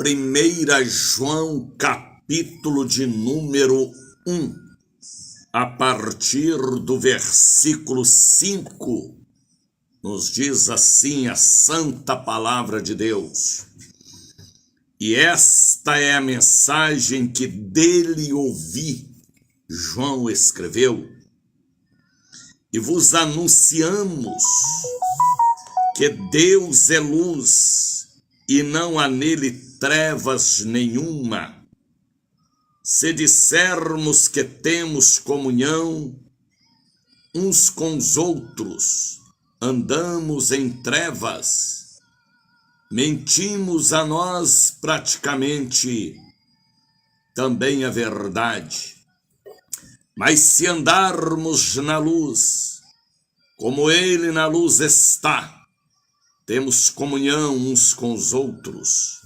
1 João, capítulo de número 1, a partir do versículo 5, nos diz assim a santa palavra de Deus. E esta é a mensagem que dele ouvi, João escreveu, e vos anunciamos que Deus é luz e não há nele trevas nenhuma. Se dissermos que temos comunhão uns com os outros, andamos em trevas, mentimos a nós praticamente também a verdade. Mas se andarmos na luz, como ele na luz está, temos comunhão uns com os outros,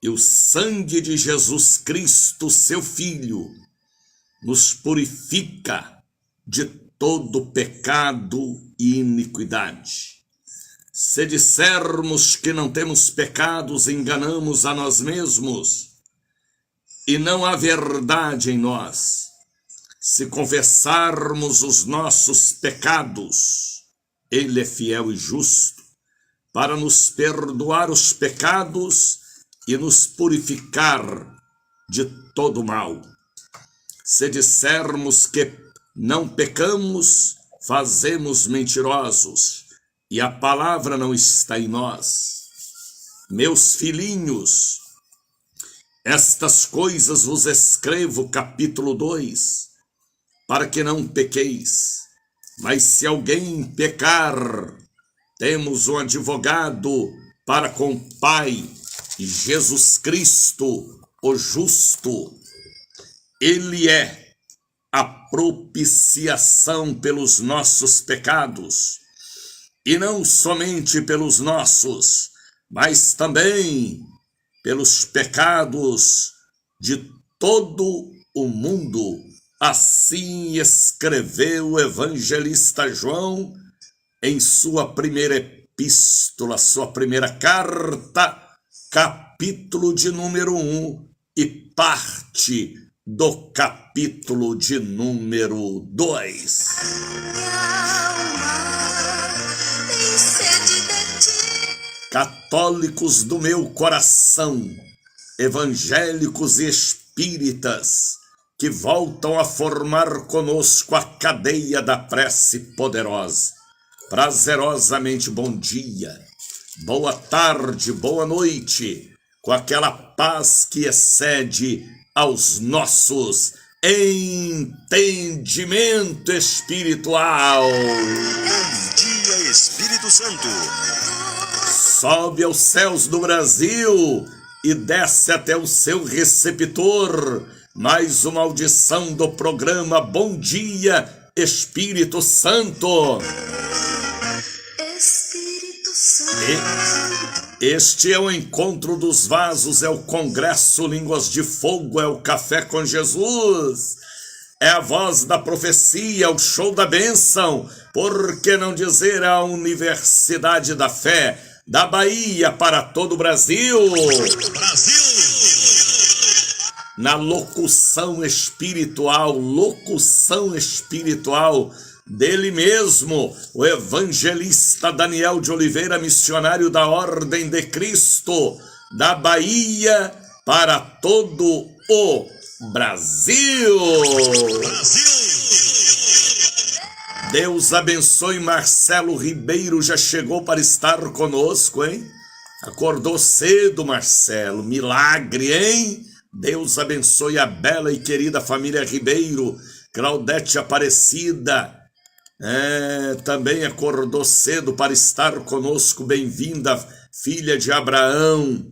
e o sangue de Jesus Cristo, seu Filho, nos purifica de todo pecado e iniquidade. Se dissermos que não temos pecados, enganamos a nós mesmos, e não há verdade em nós. Se confessarmos os nossos pecados, ele é fiel e justo para nos perdoar os pecados e nos purificar de todo mal. Se dissermos que não pecamos, fazemos mentirosos, e a palavra não está em nós. Meus filhinhos, estas coisas vos escrevo, capítulo 2, para que não pequeis. Mas se alguém pecar, temos um advogado para com o Pai, Jesus Cristo, o justo. Ele é a propiciação pelos nossos pecados, e não somente pelos nossos, mas também pelos pecados de todo o mundo. Assim escreveu o evangelista João em sua primeira epístola, sua primeira carta, capítulo de número 1 e parte do capítulo de número 2. Católicos do meu coração, evangélicos e espíritas, que voltam a formar conosco a cadeia da prece poderosa. Prazerosamente bom dia, boa tarde, boa noite, com aquela paz que excede aos nossos entendimento espiritual. Bom dia, Espírito Santo. Sobe aos céus do Brasil e desce até o seu receptor mais uma audição do programa Bom Dia, Espírito Santo. Este é o encontro dos vasos, é o congresso Línguas de Fogo, é o Café com Jesus, é a voz da profecia, o show da bênção, por que não dizer a Universidade da Fé, da Bahia para todo o Brasil. Na locução espiritual dele mesmo, o evangelista Daniel de Oliveira, missionário da Ordem de Cristo, da Bahia para todo o Brasil. Deus abençoe. Marcelo Ribeiro já chegou para estar conosco, hein? Acordou cedo, Marcelo, milagre, hein? Deus abençoe a bela e querida família Ribeiro. Claudete Aparecida também acordou cedo para estar conosco. Bem-vinda, filha de Abraão.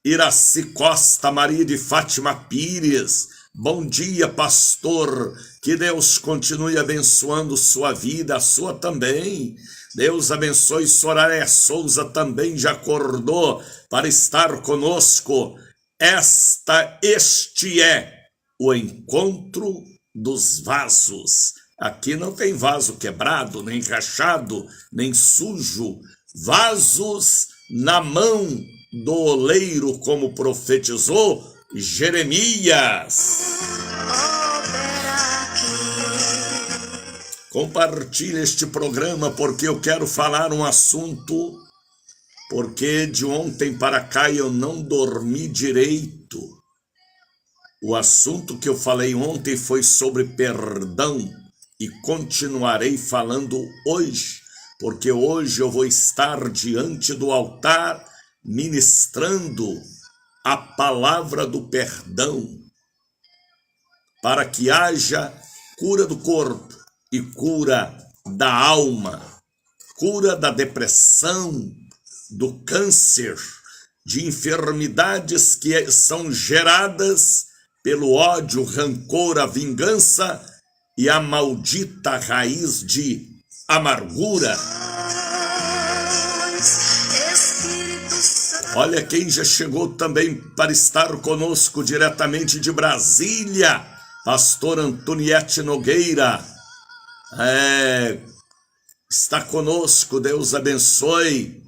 Iraci Costa, Maria de Fátima Pires. Bom dia, pastor. Que Deus continue abençoando sua vida, a sua também. Deus abençoe. Soraya Souza também já acordou para estar conosco. Este é o encontro dos vasos. Aqui não tem vaso quebrado, nem rachado, nem sujo. Vasos na mão do oleiro, como profetizou Jeremias. Compartilhe este programa, porque eu quero falar um assunto, porque de ontem para cá eu não dormi direito. O assunto que eu falei ontem foi sobre perdão e continuarei falando hoje, porque hoje eu vou estar diante do altar ministrando a palavra do perdão, para que haja cura do corpo e cura da alma, cura da depressão, do câncer, de enfermidades que são geradas pelo ódio, rancor, a vingança e a maldita raiz de amargura. Olha quem já chegou também para estar conosco diretamente de Brasília, pastor Antoniete Nogueira. Está conosco, Deus abençoe.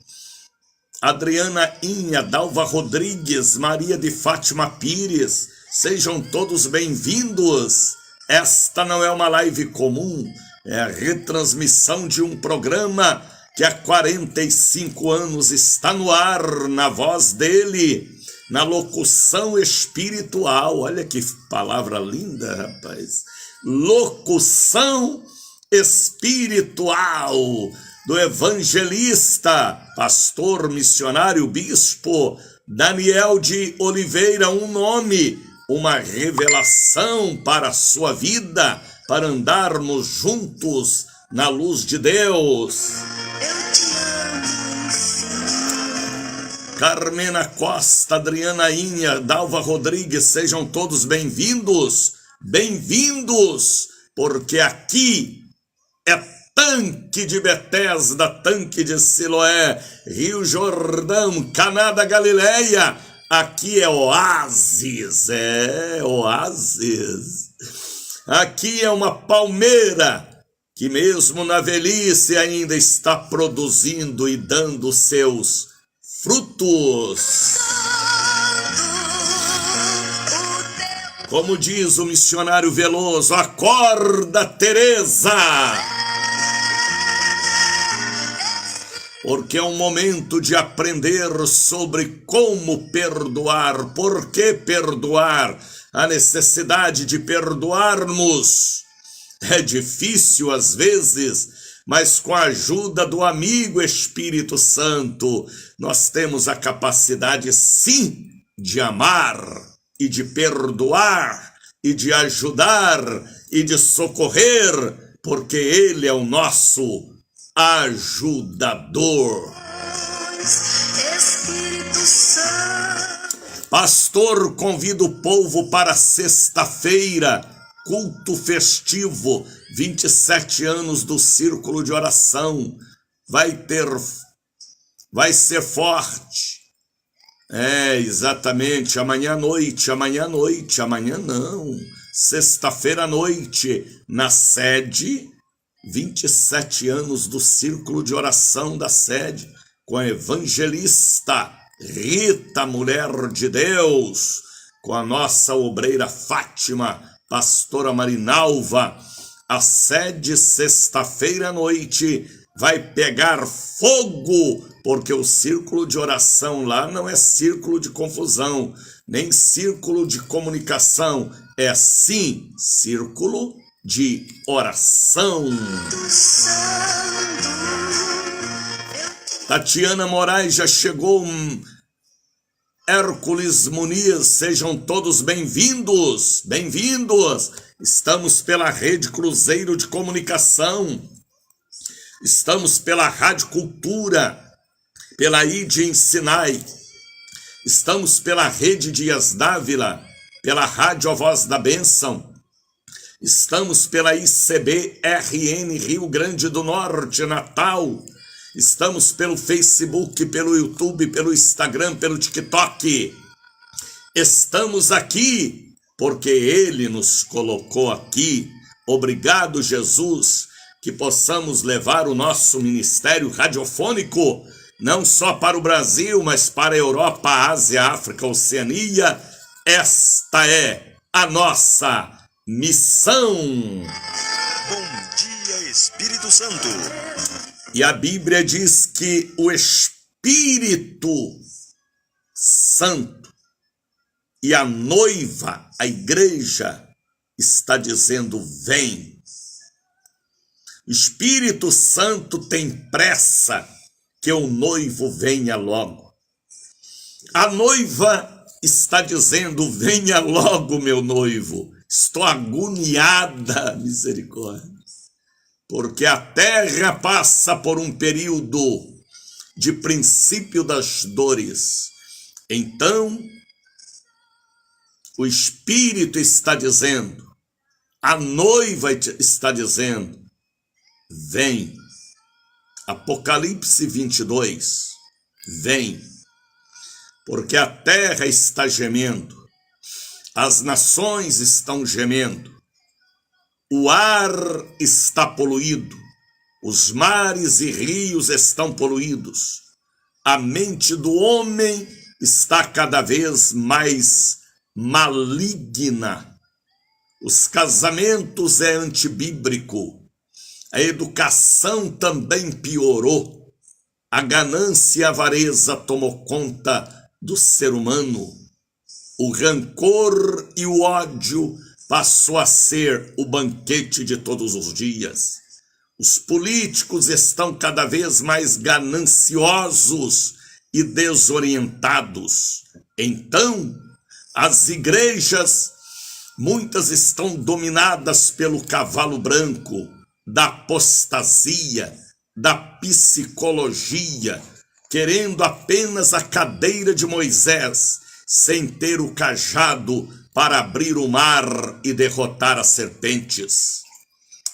Adriana Inha, Dalva Rodrigues, Maria de Fátima Pires, sejam todos bem-vindos. Esta não é uma live comum, é a retransmissão de um programa que há 45 anos está no ar, na voz dele, na locução espiritual. Olha que palavra linda, rapaz. Locução espiritual do evangelista, pastor, missionário, bispo Daniel de Oliveira, um nome, uma revelação para a sua vida, para andarmos juntos na luz de Deus. Carmena Costa, Adriana Inha, Dalva Rodrigues, sejam todos bem-vindos, porque aqui é Tanque de Betesda, Tanque de Siloé, Rio Jordão, Caná da Galileia. Aqui é oásis, oásis. Aqui é uma palmeira que mesmo na velhice ainda está produzindo e dando seus frutos. Como diz o missionário Veloso, acorda, Teresa! Porque é um momento de aprender sobre como perdoar, por que perdoar, a necessidade de perdoarmos. É difícil às vezes, mas com a ajuda do amigo Espírito Santo, nós temos a capacidade sim de amar e de perdoar e de ajudar e de socorrer, porque Ele é o nosso ajudador. Espírito Santo. Pastor, convido o povo para sexta-feira, culto festivo, 27 anos do Círculo de Oração. Vai ser forte. Exatamente, amanhã não, sexta-feira à noite, na sede, 27 anos do Círculo de Oração da sede, com a evangelista Rita, mulher de Deus, com a nossa obreira Fátima, pastora Marinalva. A sede, sexta-feira à noite, vai pegar fogo, porque o círculo de oração lá não é círculo de confusão, nem círculo de comunicação, é sim círculo de oração. Tatiana Moraes já chegou. Hércules Muniz, sejam todos bem-vindos. Estamos pela Rede Cruzeiro de Comunicação, estamos pela Rádio Cultura, pela ID Sinai, estamos pela Rede Dias Dávila, pela Rádio A Voz da Bênção, estamos pela ICB-RN Rio Grande do Norte, Natal, estamos pelo Facebook, pelo YouTube, pelo Instagram, pelo TikTok. Estamos aqui porque Ele nos colocou aqui. Obrigado, Jesus, que possamos levar o nosso ministério radiofônico não só para o Brasil, mas para a Europa, a Ásia, a África, a Oceania. Esta é a nossa missão. Bom dia, Espírito Santo. E a Bíblia diz que o Espírito Santo e a noiva, a igreja, está dizendo: vem. O Espírito Santo tem pressa que o noivo venha logo. A noiva está dizendo: venha logo, meu noivo. Estou agoniada, misericórdia, porque a terra passa por um período de princípio das dores. Então, o Espírito está dizendo, a noiva está dizendo: vem. Apocalipse 22, vem, porque a terra está gemendo, as nações estão gemendo, o ar está poluído, os mares e rios estão poluídos, a mente do homem está cada vez mais maligna, os casamentos é antibíblico, a educação também piorou, a ganância e a avareza tomou conta do ser humano, o rancor e o ódio passou a ser o banquete de todos os dias. Os políticos estão cada vez mais gananciosos e desorientados. Então, as igrejas, muitas estão dominadas pelo cavalo branco, da apostasia, da psicologia, querendo apenas a cadeira de Moisés, sem ter o cajado para abrir o mar e derrotar as serpentes.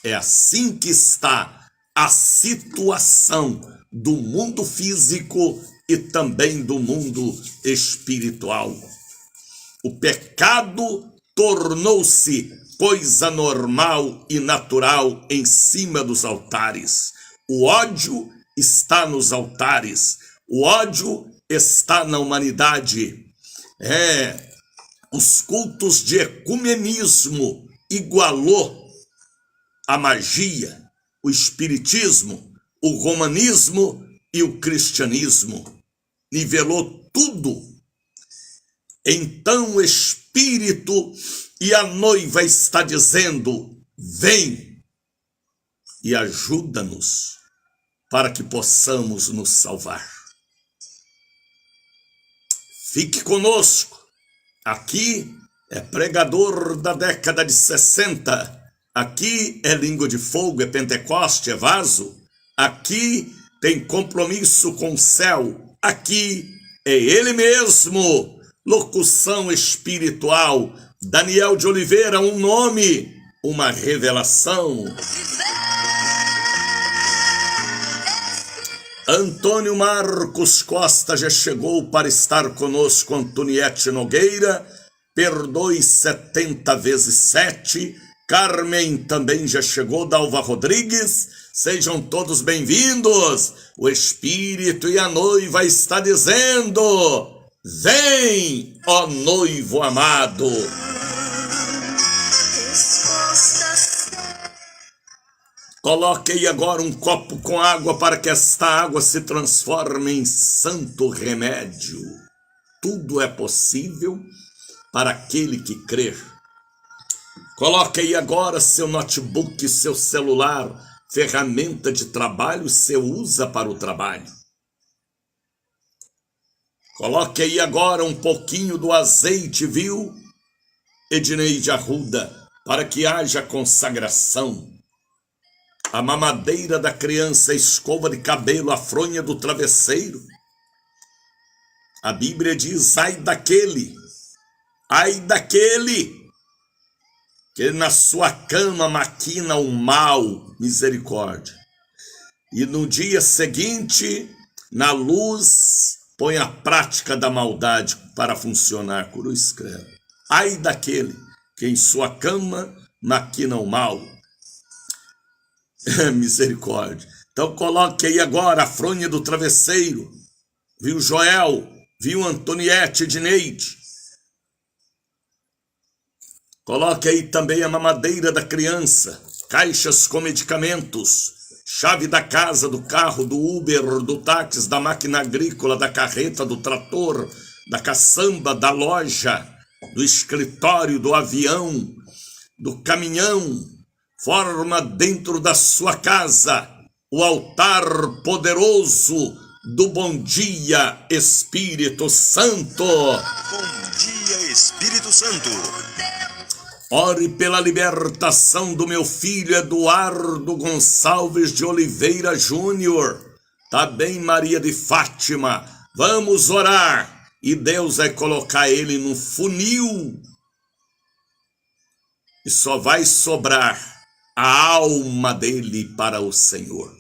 É assim que está a situação do mundo físico e também do mundo espiritual. O pecado tornou-se coisa normal e natural em cima dos altares. O ódio está nos altares. O ódio está na humanidade. Os cultos de ecumenismo igualou a magia, o espiritismo, o romanismo e o cristianismo. Nivelou tudo. Então o Espírito e a noiva está dizendo: vem e ajuda-nos para que possamos nos salvar. Fique conosco. Aqui é pregador da década de 60. Aqui é língua de fogo, é Pentecoste, é vaso. Aqui tem compromisso com o céu. Aqui é ele mesmo. Locução espiritual. Daniel de Oliveira, um nome, uma revelação. Antônio Marcos Costa já chegou para estar conosco. Antoniete Nogueira, perdoe 70 vezes 7. Carmen também já chegou. Dalva Rodrigues, sejam todos bem-vindos. O Espírito e a noiva está dizendo: vem, ó noivo amado. Coloque aí agora um copo com água para que esta água se transforme em santo remédio. Tudo é possível para aquele que crer. Coloque aí agora seu notebook, seu celular, ferramenta de trabalho, você usa para o trabalho. Coloque aí agora um pouquinho do azeite, viu, Edneide Arruda, para que haja consagração. A mamadeira da criança, a escova de cabelo, a fronha do travesseiro. A Bíblia diz: ai daquele que na sua cama maquina o mal, misericórdia. E no dia seguinte, na luz, põe a prática da maldade para funcionar. Cruz credo. Ai daquele que em sua cama maquina o mal. Misericórdia. Então coloque aí agora a fronha do travesseiro, viu Joel, viu Antoniette Edneide. Coloque aí também a mamadeira da criança, caixas com medicamentos, chave da casa, do carro, do Uber, do táxi, da máquina agrícola, da carreta, do trator, da caçamba, da loja, do escritório, do avião, do caminhão. Forma dentro da sua casa o altar poderoso do Bom Dia Espírito Santo. Bom dia, Espírito Santo. Ore pela libertação do meu filho Eduardo Gonçalves de Oliveira Júnior. Tá bem, Maria de Fátima. Vamos orar. E Deus vai colocar ele no funil. E só vai sobrar a alma dele para o Senhor.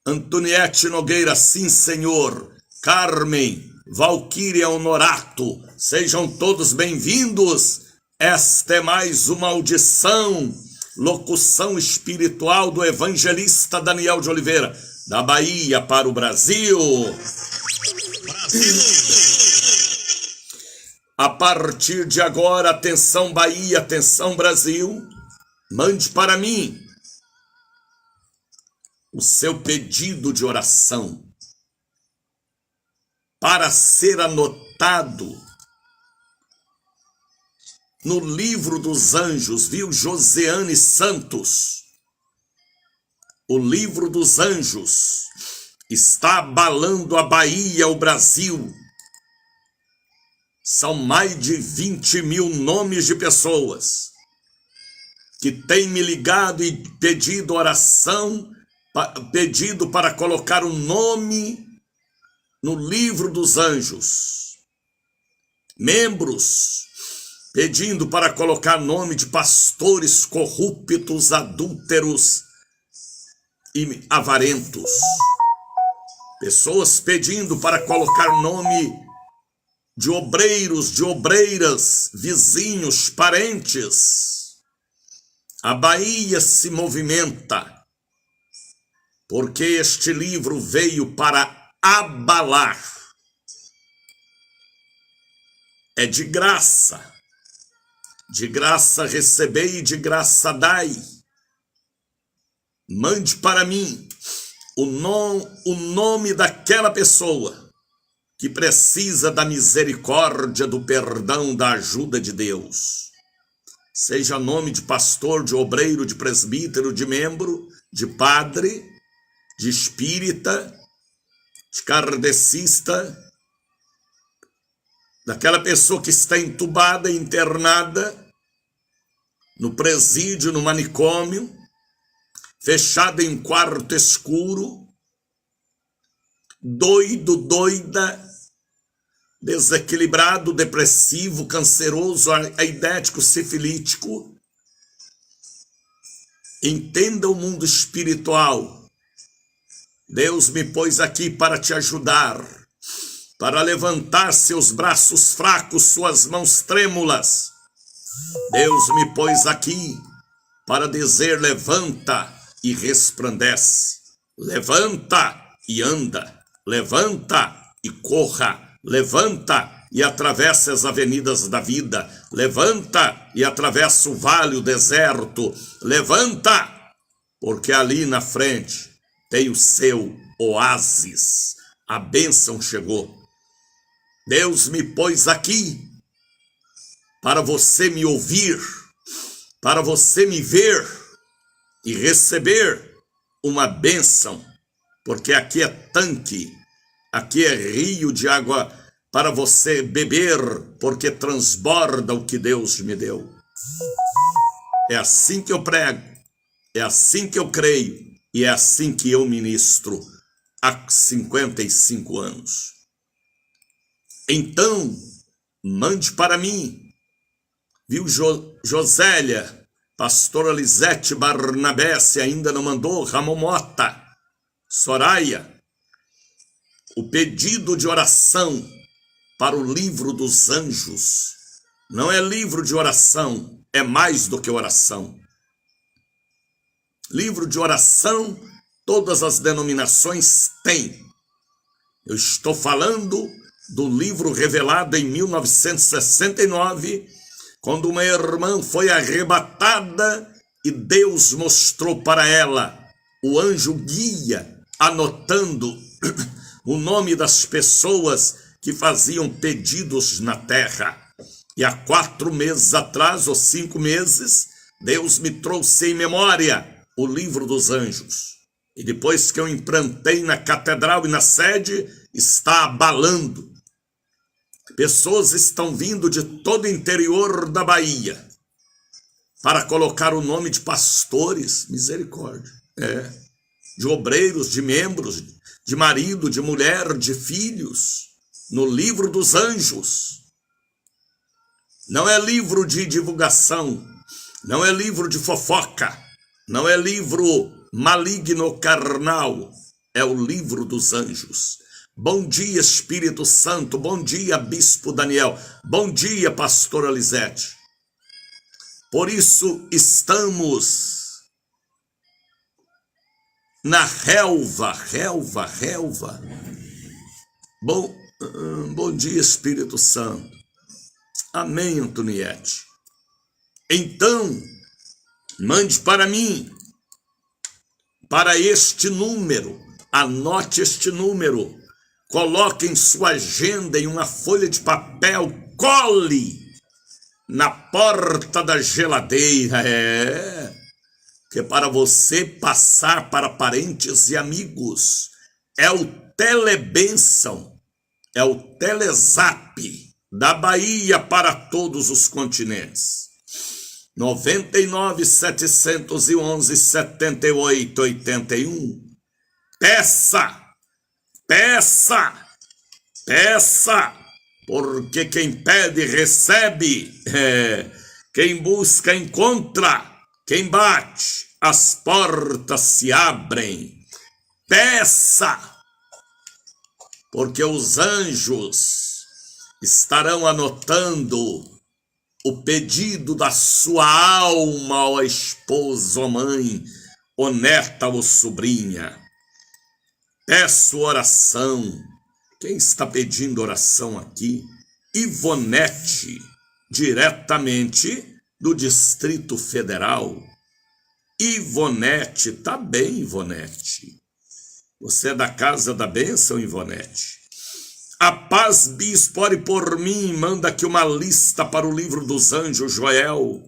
Antoniette Nogueira, sim, Senhor. Carmen, Valquíria Honorato, sejam todos bem-vindos. Esta é mais uma audição, locução espiritual do evangelista Daniel de Oliveira, da Bahia para o Brasil. A partir de agora, atenção Bahia, atenção Brasil, mande para mim o seu pedido de oração para ser anotado no livro dos anjos, viu, Josiane Santos? O livro dos anjos está abalando a Bahia, o Brasil. São mais de 20 mil nomes de pessoas que têm me ligado e pedido oração, pedido para colocar o nome no livro dos anjos. Membros pedindo para colocar nome de pastores corruptos, adúlteros e avarentos. Pessoas pedindo para colocar nome de obreiros, de obreiras, vizinhos, parentes. A Bahia se movimenta, porque este livro veio para abalar. É de graça recebei e de graça dai. Mande para mim o nome daquela pessoa que precisa da misericórdia, do perdão, da ajuda de Deus. Seja nome de pastor, de obreiro, de presbítero, de membro, de padre, de espírita, de kardecista, daquela pessoa que está entubada, internada, no presídio, no manicômio, fechada em quarto escuro, doido, doida, desequilibrado, depressivo, canceroso, aidético, sifilítico. Entenda o mundo espiritual. Deus me pôs aqui para te ajudar, para levantar seus braços fracos, suas mãos trêmulas. Deus me pôs aqui para dizer: levanta e resplandece, levanta e anda, levanta e corra, levanta e atravessa as avenidas da vida, levanta e atravessa o vale, o deserto, levanta, porque ali na frente tem o seu oásis, a bênção chegou. Deus me pôs aqui para você me ouvir, para você me ver e receber uma bênção, porque aqui é tanque, aqui é rio de água para você beber, porque transborda o que Deus me deu. É assim que eu prego, é assim que eu creio e é assim que eu ministro há 55 anos. Então, mande para mim, viu, Josélia, pastora Lisete Barnabé, se ainda não mandou, Ramon Mota, Soraya, o pedido de oração para o livro dos anjos. Não é livro de oração, é mais do que oração. Livro de oração Todas as denominações têm. Eu estou falando do livro revelado em 1969, quando uma irmã foi arrebatada e Deus mostrou para ela o anjo guia, anotando o nome das pessoas que faziam pedidos na terra. E há 4 meses atrás, ou 5 meses, Deus me trouxe em memória o livro dos anjos. E depois que eu implantei na catedral e na sede, está abalando. Pessoas estão vindo de todo o interior da Bahia para colocar o nome de pastores, misericórdia, de obreiros, de membros, de marido, de mulher, de filhos, no livro dos anjos. Não é livro de divulgação, não é livro de fofoca, não é livro maligno carnal, é o livro dos anjos. Bom dia, Espírito Santo, bom dia, Bispo Daniel, bom dia, Pastora Lisete. Por isso estamos na relva. Bom dia, Espírito Santo. Amém, Antoniete. Então, mande para mim, para este número, anote este número, coloque em sua agenda em uma folha de papel, cole na porta da geladeira, que é para você passar para parentes e amigos. É o telebênção, é o telezap da Bahia para todos os continentes. 99 711 78 81. Peça, porque quem pede recebe, quem busca encontra, quem bate as portas se abrem. Peça, porque os anjos estarão anotando o pedido da sua alma, ó esposa, ó mãe, ó neta, ó sobrinha. Peço oração. Quem está pedindo oração aqui? Ivonete, diretamente do Distrito Federal. Ivonete, tá bem, Ivonete. Você é da Casa da Bênção, Ivonete. A paz, bispo, ore por mim, manda aqui uma lista para o livro dos anjos, Joel.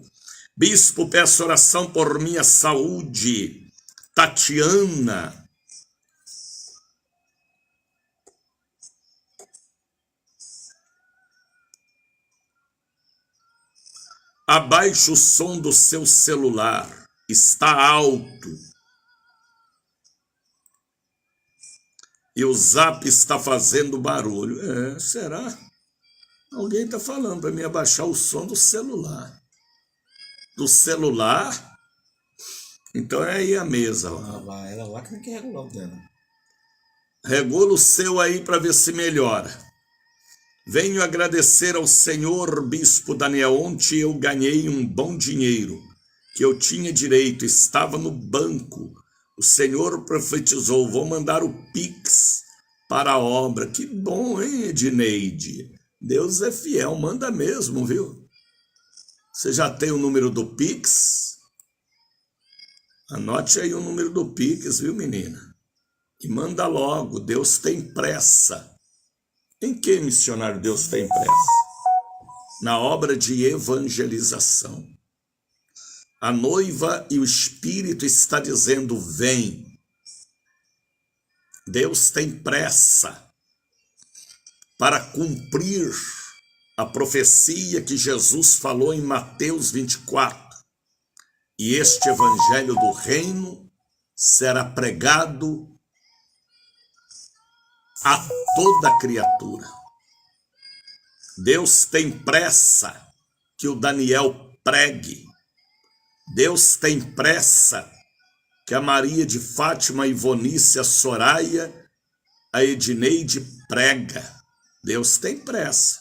Bispo, peço oração por minha saúde. Tatiana. Abaixe o som do seu celular, está alto. E o zap está fazendo barulho. Será? Alguém está falando para mim abaixar o som do celular. Do celular? Então é aí a mesa lá. Ela lá que tem que regular o dela. Regula o seu aí para ver se melhora. Venho agradecer ao senhor Bispo Daniel. Ontem eu ganhei um bom dinheiro que eu tinha direito, estava no banco. O Senhor profetizou, vou mandar o Pix para a obra. Que bom, hein, Edneide? Deus é fiel, manda mesmo, viu? Você já tem o número do Pix? Anote aí o número do Pix, viu, menina? E manda logo, Deus tem pressa. Em que, missionário, Deus tem pressa? Na obra de evangelização. A noiva e o Espírito está dizendo, vem. Deus tem pressa para cumprir a profecia que Jesus falou em Mateus 24. E este evangelho do reino será pregado a toda criatura. Deus tem pressa que o Daniel pregue. Deus tem pressa que a Maria de Fátima, a Ivonice, a Soraya, a Edneide prega. Deus tem pressa.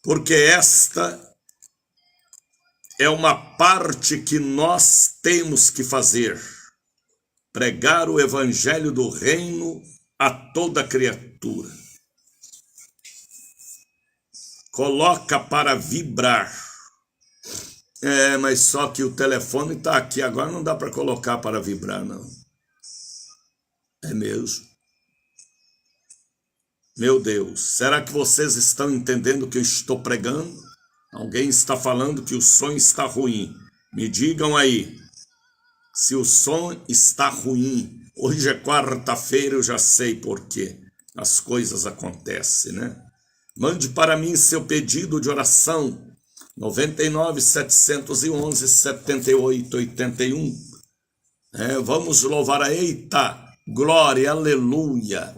Porque esta é uma parte que nós temos que fazer. Pregar o evangelho do reino a toda criatura. Coloca para vibrar. Mas só que o telefone está aqui agora, não dá para colocar para vibrar, não. É mesmo. Meu Deus, será que vocês estão entendendo o que eu estou pregando? Alguém está falando que o som está ruim. Me digam aí, se o som está ruim. Hoje é quarta-feira, eu já sei por quê. As coisas acontecem, né? Mande para mim seu pedido de oração. 99 711 78 81. Vamos louvar a eita, glória, aleluia.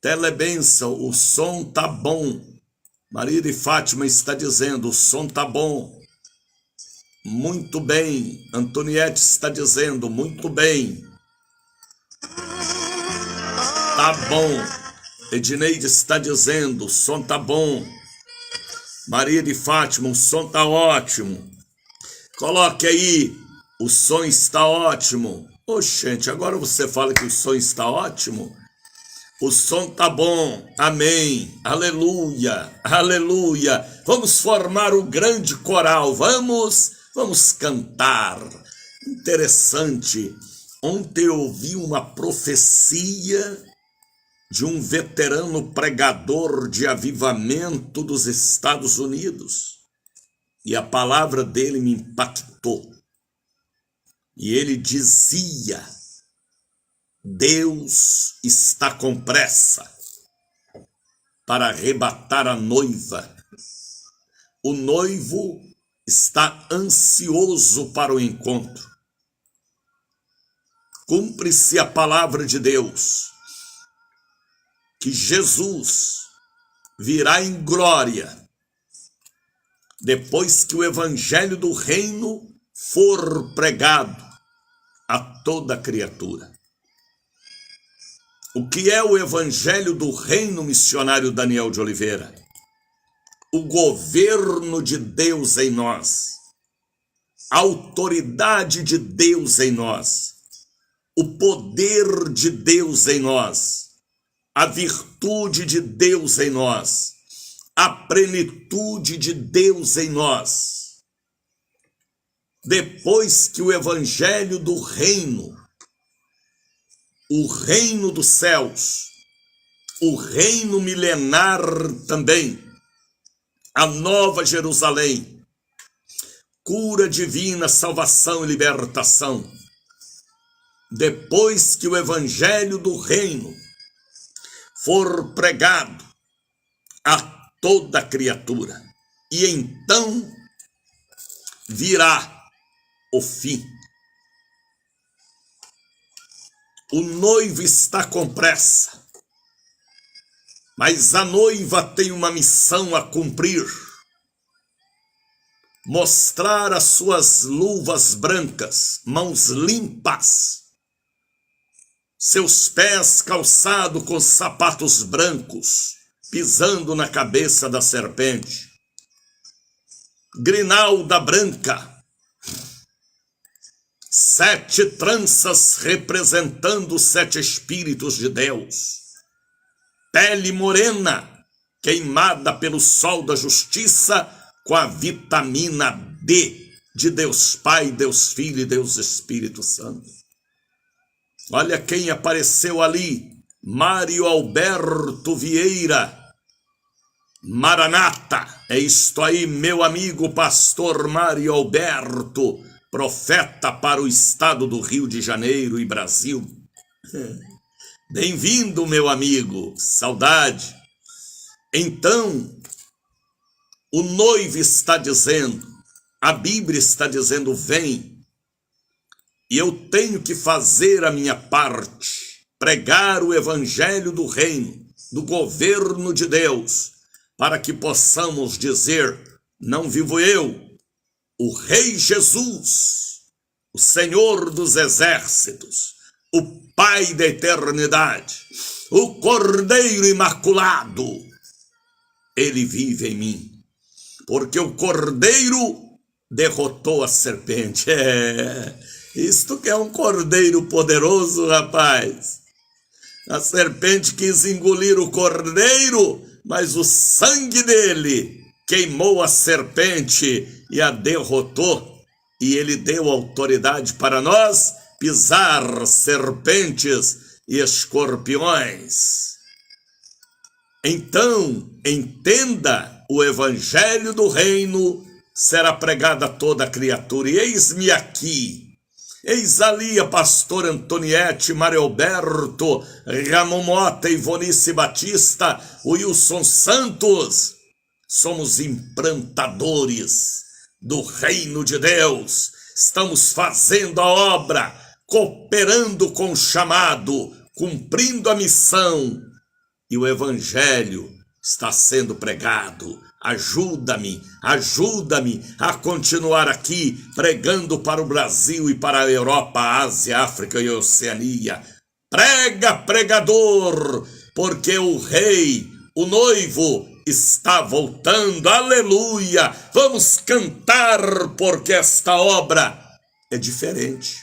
Telebenção, o som tá bom. Maria de Fátima está dizendo, o som tá bom. Muito bem. Antoniette está dizendo, muito bem. Tá bom. Edneide está dizendo, o som tá bom. Maria de Fátima, o som tá ótimo. Coloque aí, o som está ótimo. Gente, agora você fala que o som está ótimo? O som tá bom, amém, aleluia, aleluia. Vamos formar o grande coral, vamos cantar. Interessante, ontem eu ouvi uma profecia de um veterano pregador de avivamento dos Estados Unidos. E a palavra dele me impactou. E ele dizia, Deus está com pressa para arrebatar a noiva. O noivo está ansioso para o encontro. Cumpre-se a palavra de Deus, que Jesus virá em glória depois que o evangelho do reino for pregado a toda criatura. O que é o evangelho do reino, missionário Daniel de Oliveira? O governo de Deus em nós, a autoridade de Deus em nós, o poder de Deus em nós, a virtude de Deus em nós, a plenitude de Deus em nós. Depois que o evangelho do reino, o reino dos céus, o reino milenar também, a nova Jerusalém, cura divina, salvação e libertação. Depois que o evangelho do reino for pregado a toda criatura, e então virá o fim. O noivo está com pressa, mas a noiva tem uma missão a cumprir: mostrar as suas luvas brancas, mãos limpas, seus pés calçados com sapatos brancos, pisando na cabeça da serpente, grinalda branca, 7 tranças representando os 7 espíritos de Deus, pele morena, queimada pelo sol da justiça, com a vitamina D de Deus Pai, Deus Filho e Deus Espírito Santo. Olha quem apareceu ali, Mário Alberto Vieira, Maranata, é isto aí, meu amigo pastor Mário Alberto, profeta para o estado do Rio de Janeiro e Brasil. Bem-vindo, meu amigo, saudade. Então, o noivo está dizendo, a Bíblia está dizendo, vem, e eu tenho que fazer a minha parte, pregar o evangelho do reino, do governo de Deus, para que possamos dizer, não vivo eu, o Rei Jesus, o Senhor dos exércitos, o Pai da eternidade, o Cordeiro imaculado, ele vive em mim, porque o Cordeiro derrotou a serpente. Isto que é um cordeiro poderoso, rapaz. A serpente quis engolir o cordeiro, mas o sangue dele queimou a serpente e a derrotou. E ele deu autoridade para nós pisar serpentes e escorpiões. Então, entenda, o evangelho do reino será pregado a toda criatura. E eis-me aqui, eis ali a pastora Antoniette, Mário Alberto, Ramon Mota, Ivonice Batista, Wilson Santos. Somos implantadores do reino de Deus. Estamos fazendo a obra, cooperando com o chamado, cumprindo a missão. E o evangelho está sendo pregado. Ajuda-me a continuar aqui pregando para o Brasil e para a Europa, a Ásia, a África e a Oceania. Prega, pregador, porque o rei, o noivo, está voltando. Aleluia! Vamos cantar, porque esta obra é diferente.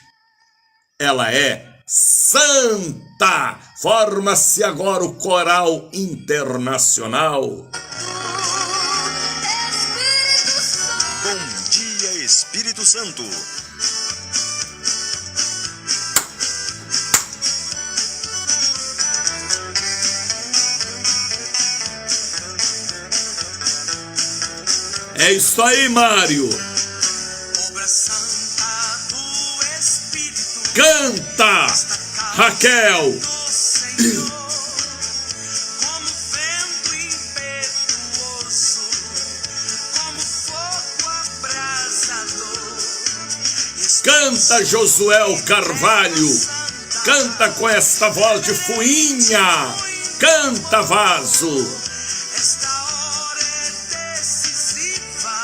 Ela é santa. Forma-se agora o coral internacional. Bom dia, Espírito Santo. É isso aí, Mário. Obra santa do Espírito. Canta, Raquel. Do Senhor, como vento impetuoso, como fogo abrasador. Canta, Josuel Carvalho. Canta com esta voz de fuinha. Canta, Vaso. Esta hora é decisiva,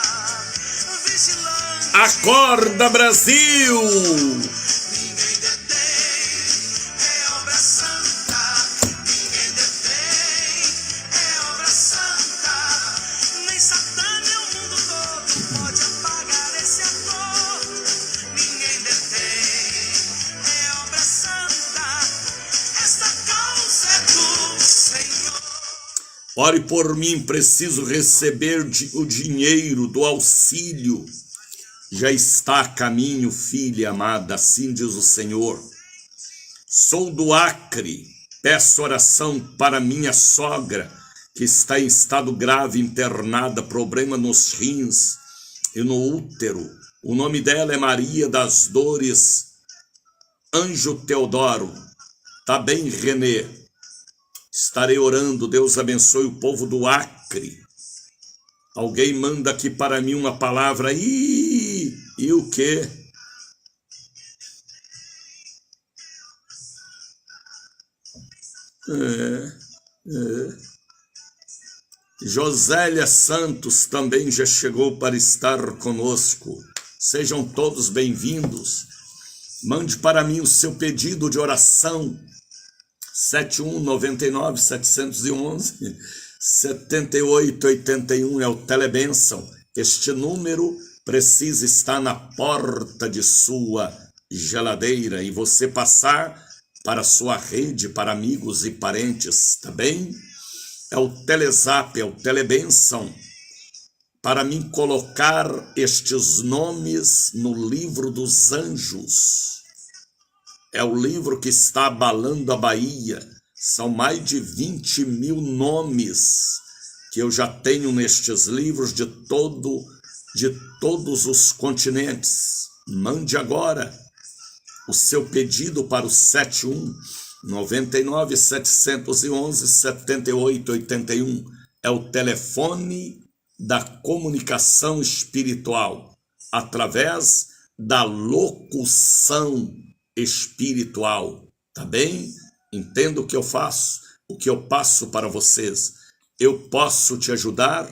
vigilante. Acorda, Brasil. Ninguém detém, é obra santa. Ninguém detém, é obra santa. Nem Satã, nem o mundo todo pode apagar esse ator. Ninguém detém, é obra santa. Esta causa é do Senhor. Ore por mim, preciso receber o dinheiro do auxílio. Já está a caminho, filha amada, assim diz o Senhor. Sou do Acre, peço oração para minha sogra, que está em estado grave, internada, problema nos rins e no útero. O nome dela é Maria das Dores Anjo Teodoro. Tá bem, Renê? Estarei orando, Deus abençoe o povo do Acre. Alguém manda aqui para mim uma palavra. E o quê? Josélia Santos também já chegou para estar conosco. Sejam todos bem-vindos. Mande para mim o seu pedido de oração. 7199-711-7881 é o Telebênção. Este número precisa estar na porta de sua geladeira e você passar para sua rede, para amigos e parentes, tá bem? É o Telezap, é o Telebênção, para mim colocar estes nomes no livro dos anjos. É o livro que está abalando a Bahia. São mais de 20 mil nomes que eu já tenho nestes livros de todos os continentes. Mande agora o seu pedido para o 71-99-711-7881. É o telefone da comunicação espiritual, através da locução espiritual, tá bem? Entenda o que eu faço, o que eu passo para vocês. Eu posso te ajudar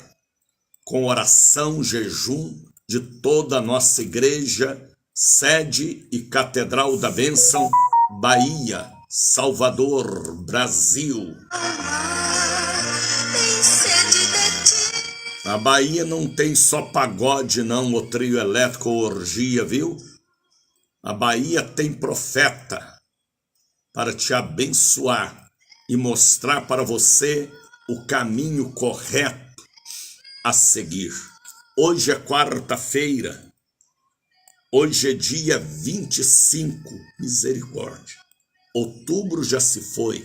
com oração, jejum de toda a nossa igreja, sede e Catedral da Bênção, Bahia, Salvador, Brasil. A Bahia não tem só pagode não, ou trio elétrico ou orgia, viu? A Bahia tem profeta para te abençoar e mostrar para você o caminho correto a seguir. Hoje é quarta-feira, hoje é dia 25, misericórdia. Outubro já se foi.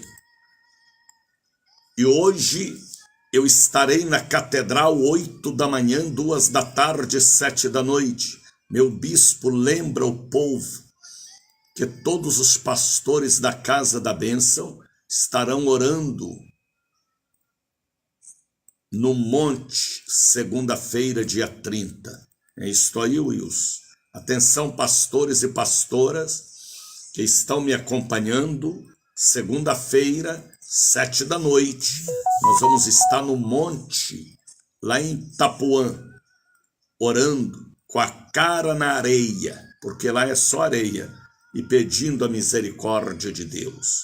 E hoje eu estarei na catedral 8 da manhã, 2 da tarde, 7 da noite. Meu bispo lembra o povo que todos os pastores da Casa da Bênção estarão orando no monte, segunda-feira, dia 30. É isto aí, Wilson. Atenção, pastores e pastoras que estão me acompanhando, segunda-feira, 7 da noite. Nós vamos estar no monte, lá em Itapuã, orando com a cara na areia, porque lá é só areia, e pedindo a misericórdia de Deus.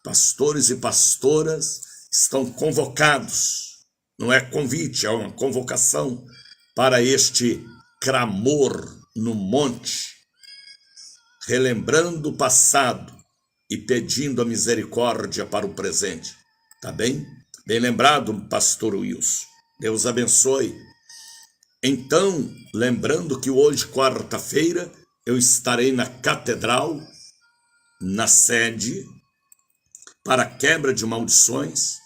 Pastores e pastoras estão convocados, não é convite, é uma convocação para este clamor no monte, relembrando o passado e pedindo a misericórdia para o presente. Tá bem? Bem lembrado, pastor Wilson. Deus abençoe. Então, lembrando que hoje, quarta-feira, eu estarei na catedral, na sede, para quebra de maldições,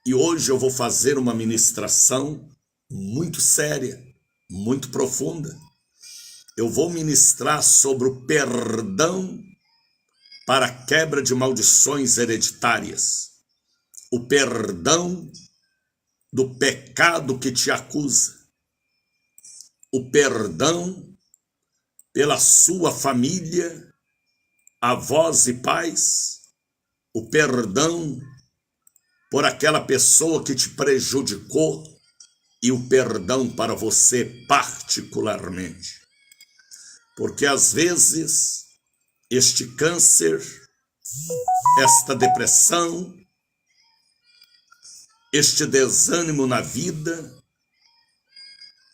e hoje eu vou fazer uma ministração muito séria, muito profunda. Eu vou ministrar sobre o perdão para a quebra de maldições hereditárias, o perdão do pecado que te acusa, o perdão pela sua família, avós e pais, o perdão por aquela pessoa que te prejudicou e o perdão para você particularmente. Porque às vezes este câncer, esta depressão, este desânimo na vida,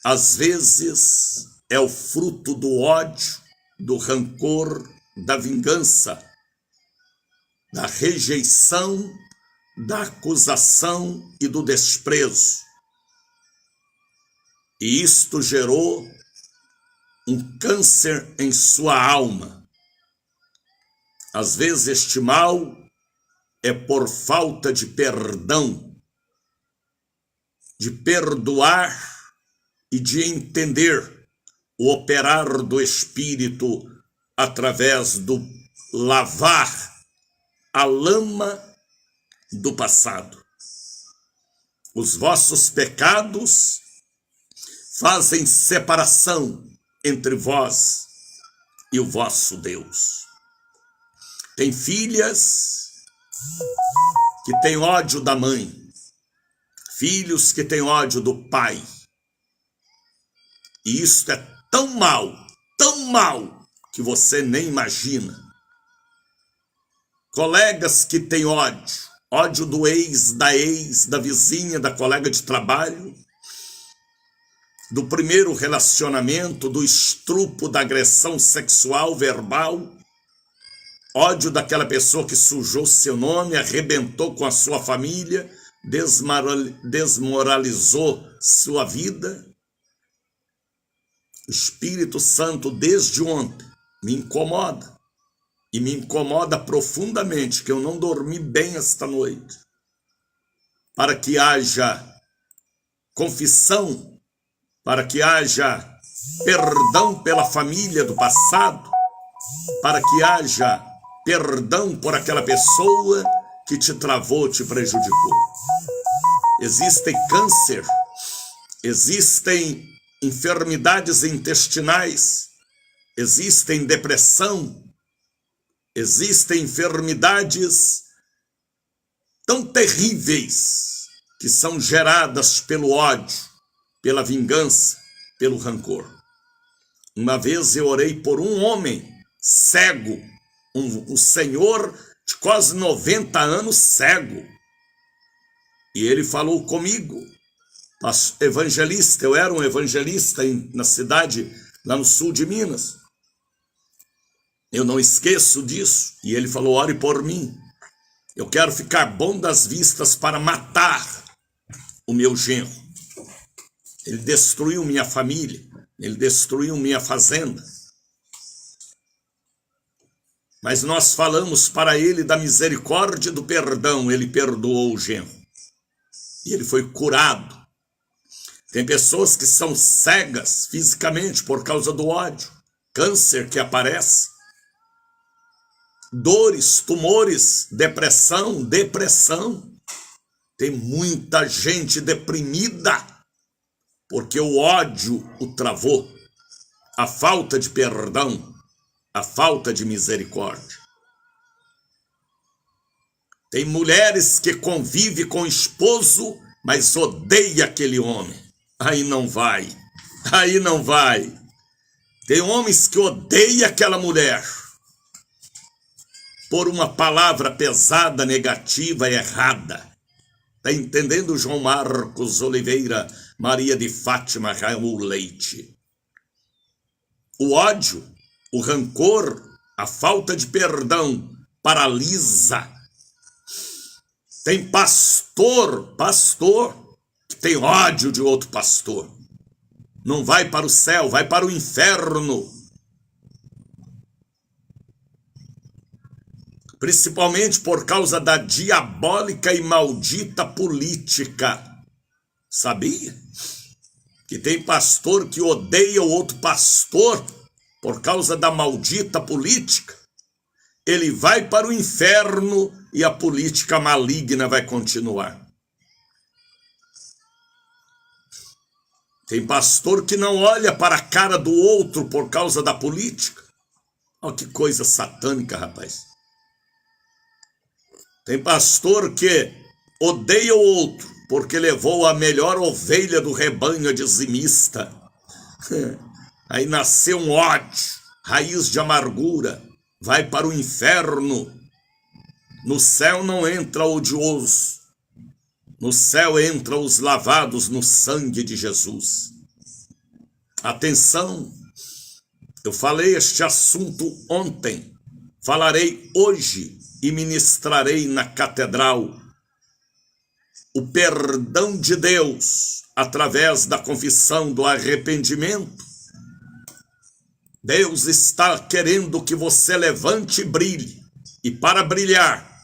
às vezes é o fruto do ódio, do rancor, da vingança, da rejeição, da acusação e do desprezo. E isto gerou um câncer em sua alma. Às vezes este mal é por falta de perdão, de perdoar e de entender o operar do Espírito através do lavar a lama do passado. Os vossos pecados fazem separação entre vós e o vosso Deus. Tem filhas que têm ódio da mãe, filhos que têm ódio do pai. E isso é tão mal, que você nem imagina. Colegas que têm ódio do ex, da vizinha, da colega de trabalho, do primeiro relacionamento, do estrupo, da agressão sexual, verbal, ódio daquela pessoa que sujou seu nome, arrebentou com a sua família, desmoralizou sua vida. O Espírito Santo, desde ontem, me incomoda. E me incomoda profundamente, que eu não dormi bem esta noite. Para que haja confissão, para que haja perdão pela família do passado, para que haja perdão por aquela pessoa que te travou, te prejudicou. Existem câncer, existem enfermidades intestinais, existem depressão, existem enfermidades tão terríveis que são geradas pelo ódio, pela vingança, pelo rancor. Uma vez eu orei por um homem cego, um senhor de quase 90 anos cego. E ele falou comigo evangelista, eu era um evangelista na cidade, lá no sul de Minas. Eu não esqueço disso. E ele falou: ore por mim. Eu quero ficar bom das vistas para matar o meu genro. Ele destruiu minha família, ele destruiu minha fazenda. Mas nós falamos para ele da misericórdia e do perdão. Ele perdoou o genro. E ele foi curado. Tem pessoas que são cegas fisicamente por causa do ódio. Câncer que aparece. Dores, tumores, depressão. Tem muita gente deprimida porque o ódio o travou. A falta de perdão, a falta de misericórdia. Tem mulheres que convivem com o esposo, mas odeia aquele homem. Aí não vai. Tem homens que odeiam aquela mulher por uma palavra pesada, negativa, errada. Está entendendo, João Marcos Oliveira, Maria de Fátima, Raul Leite? O ódio, o rancor, a falta de perdão paralisa. Tem pastor que tem ódio de outro pastor. Não vai para o céu, vai para o inferno. Principalmente por causa da diabólica e maldita política. Sabia? Que tem pastor que odeia o outro pastor por causa da maldita política. Ele vai para o inferno e a política maligna vai continuar. Tem pastor que não olha para a cara do outro por causa da política. Olha que coisa satânica, rapaz. Tem pastor que odeia o outro porque levou a melhor ovelha do rebanho a dizimista. Aí nasceu um ódio, raiz de amargura, vai para o inferno. No céu não entra odioso, no céu entra os lavados no sangue de Jesus. Atenção, eu falei este assunto ontem, falarei hoje e ministrarei na catedral. O perdão de Deus através da confissão do arrependimento. Deus está querendo que você levante e brilhe. E para brilhar,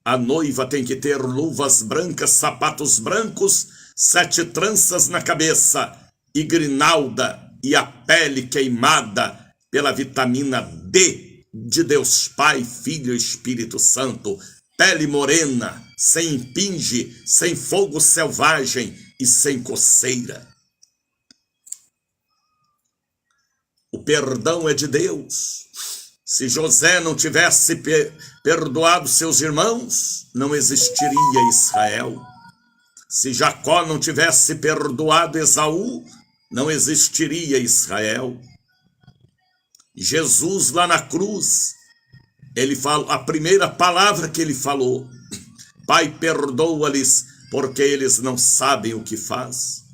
a noiva tem que ter luvas brancas, sapatos brancos, 7 tranças na cabeça e grinalda e a pele queimada pela vitamina D de Deus Pai, Filho e Espírito Santo. Pele morena, sem impinge, sem fogo selvagem e sem coceira. O perdão é de Deus. Se José não tivesse perdoado seus irmãos, não existiria Israel. Se Jacó não tivesse perdoado Esaú, não existiria Israel. Jesus lá na cruz, ele falou, a primeira palavra que ele falou: Pai, perdoa-lhes, porque eles não sabem o que faz.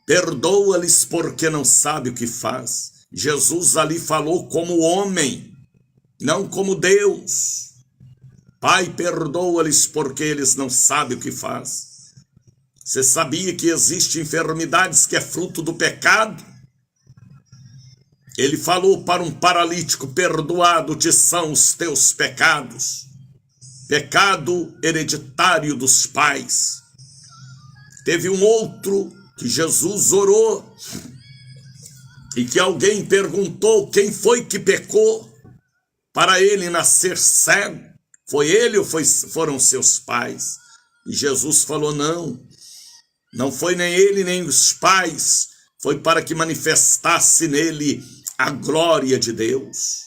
Perdoa-lhes porque não sabem o que faz. Jesus ali falou como homem, não como Deus. Pai, perdoa-lhes porque eles não sabem o que faz. Você sabia que existem enfermidades que é fruto do pecado? Ele falou para um paralítico: perdoado-te são os teus pecados. Pecado hereditário dos pais. Teve um outro que Jesus orou e que alguém perguntou quem foi que pecou para ele nascer cego. Foi ele ou foram seus pais? E Jesus falou: não foi nem ele nem os pais, foi para que manifestasse nele a glória de Deus.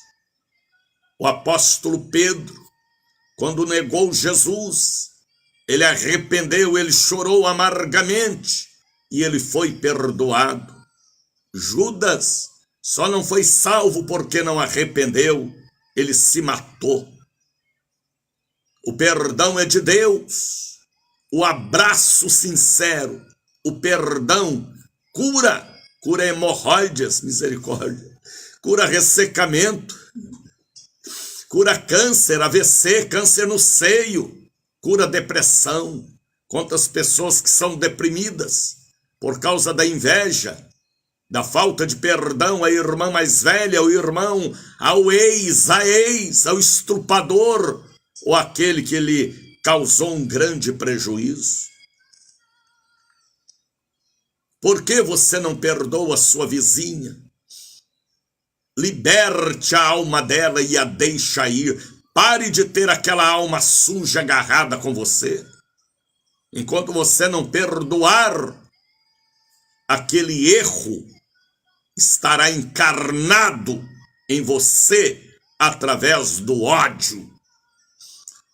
O apóstolo Pedro, quando negou Jesus, ele arrependeu, ele chorou amargamente e ele foi perdoado. Judas só não foi salvo porque não arrependeu, ele se matou. O perdão é de Deus. o abraço sincero, o perdão, cura hemorroides, misericórdia, cura ressecamento, cura câncer, AVC, câncer no seio, cura depressão. Quantas pessoas que são deprimidas por causa da inveja, da falta de perdão, a irmã mais velha, o irmão, ao ex, ao estrupador, ou aquele que lhe causou um grande prejuízo. Por que você não perdoa a sua vizinha? Liberte a alma dela e a deixa ir. Pare de ter aquela alma suja agarrada com você. Enquanto você não perdoar, aquele erro estará encarnado em você através do ódio.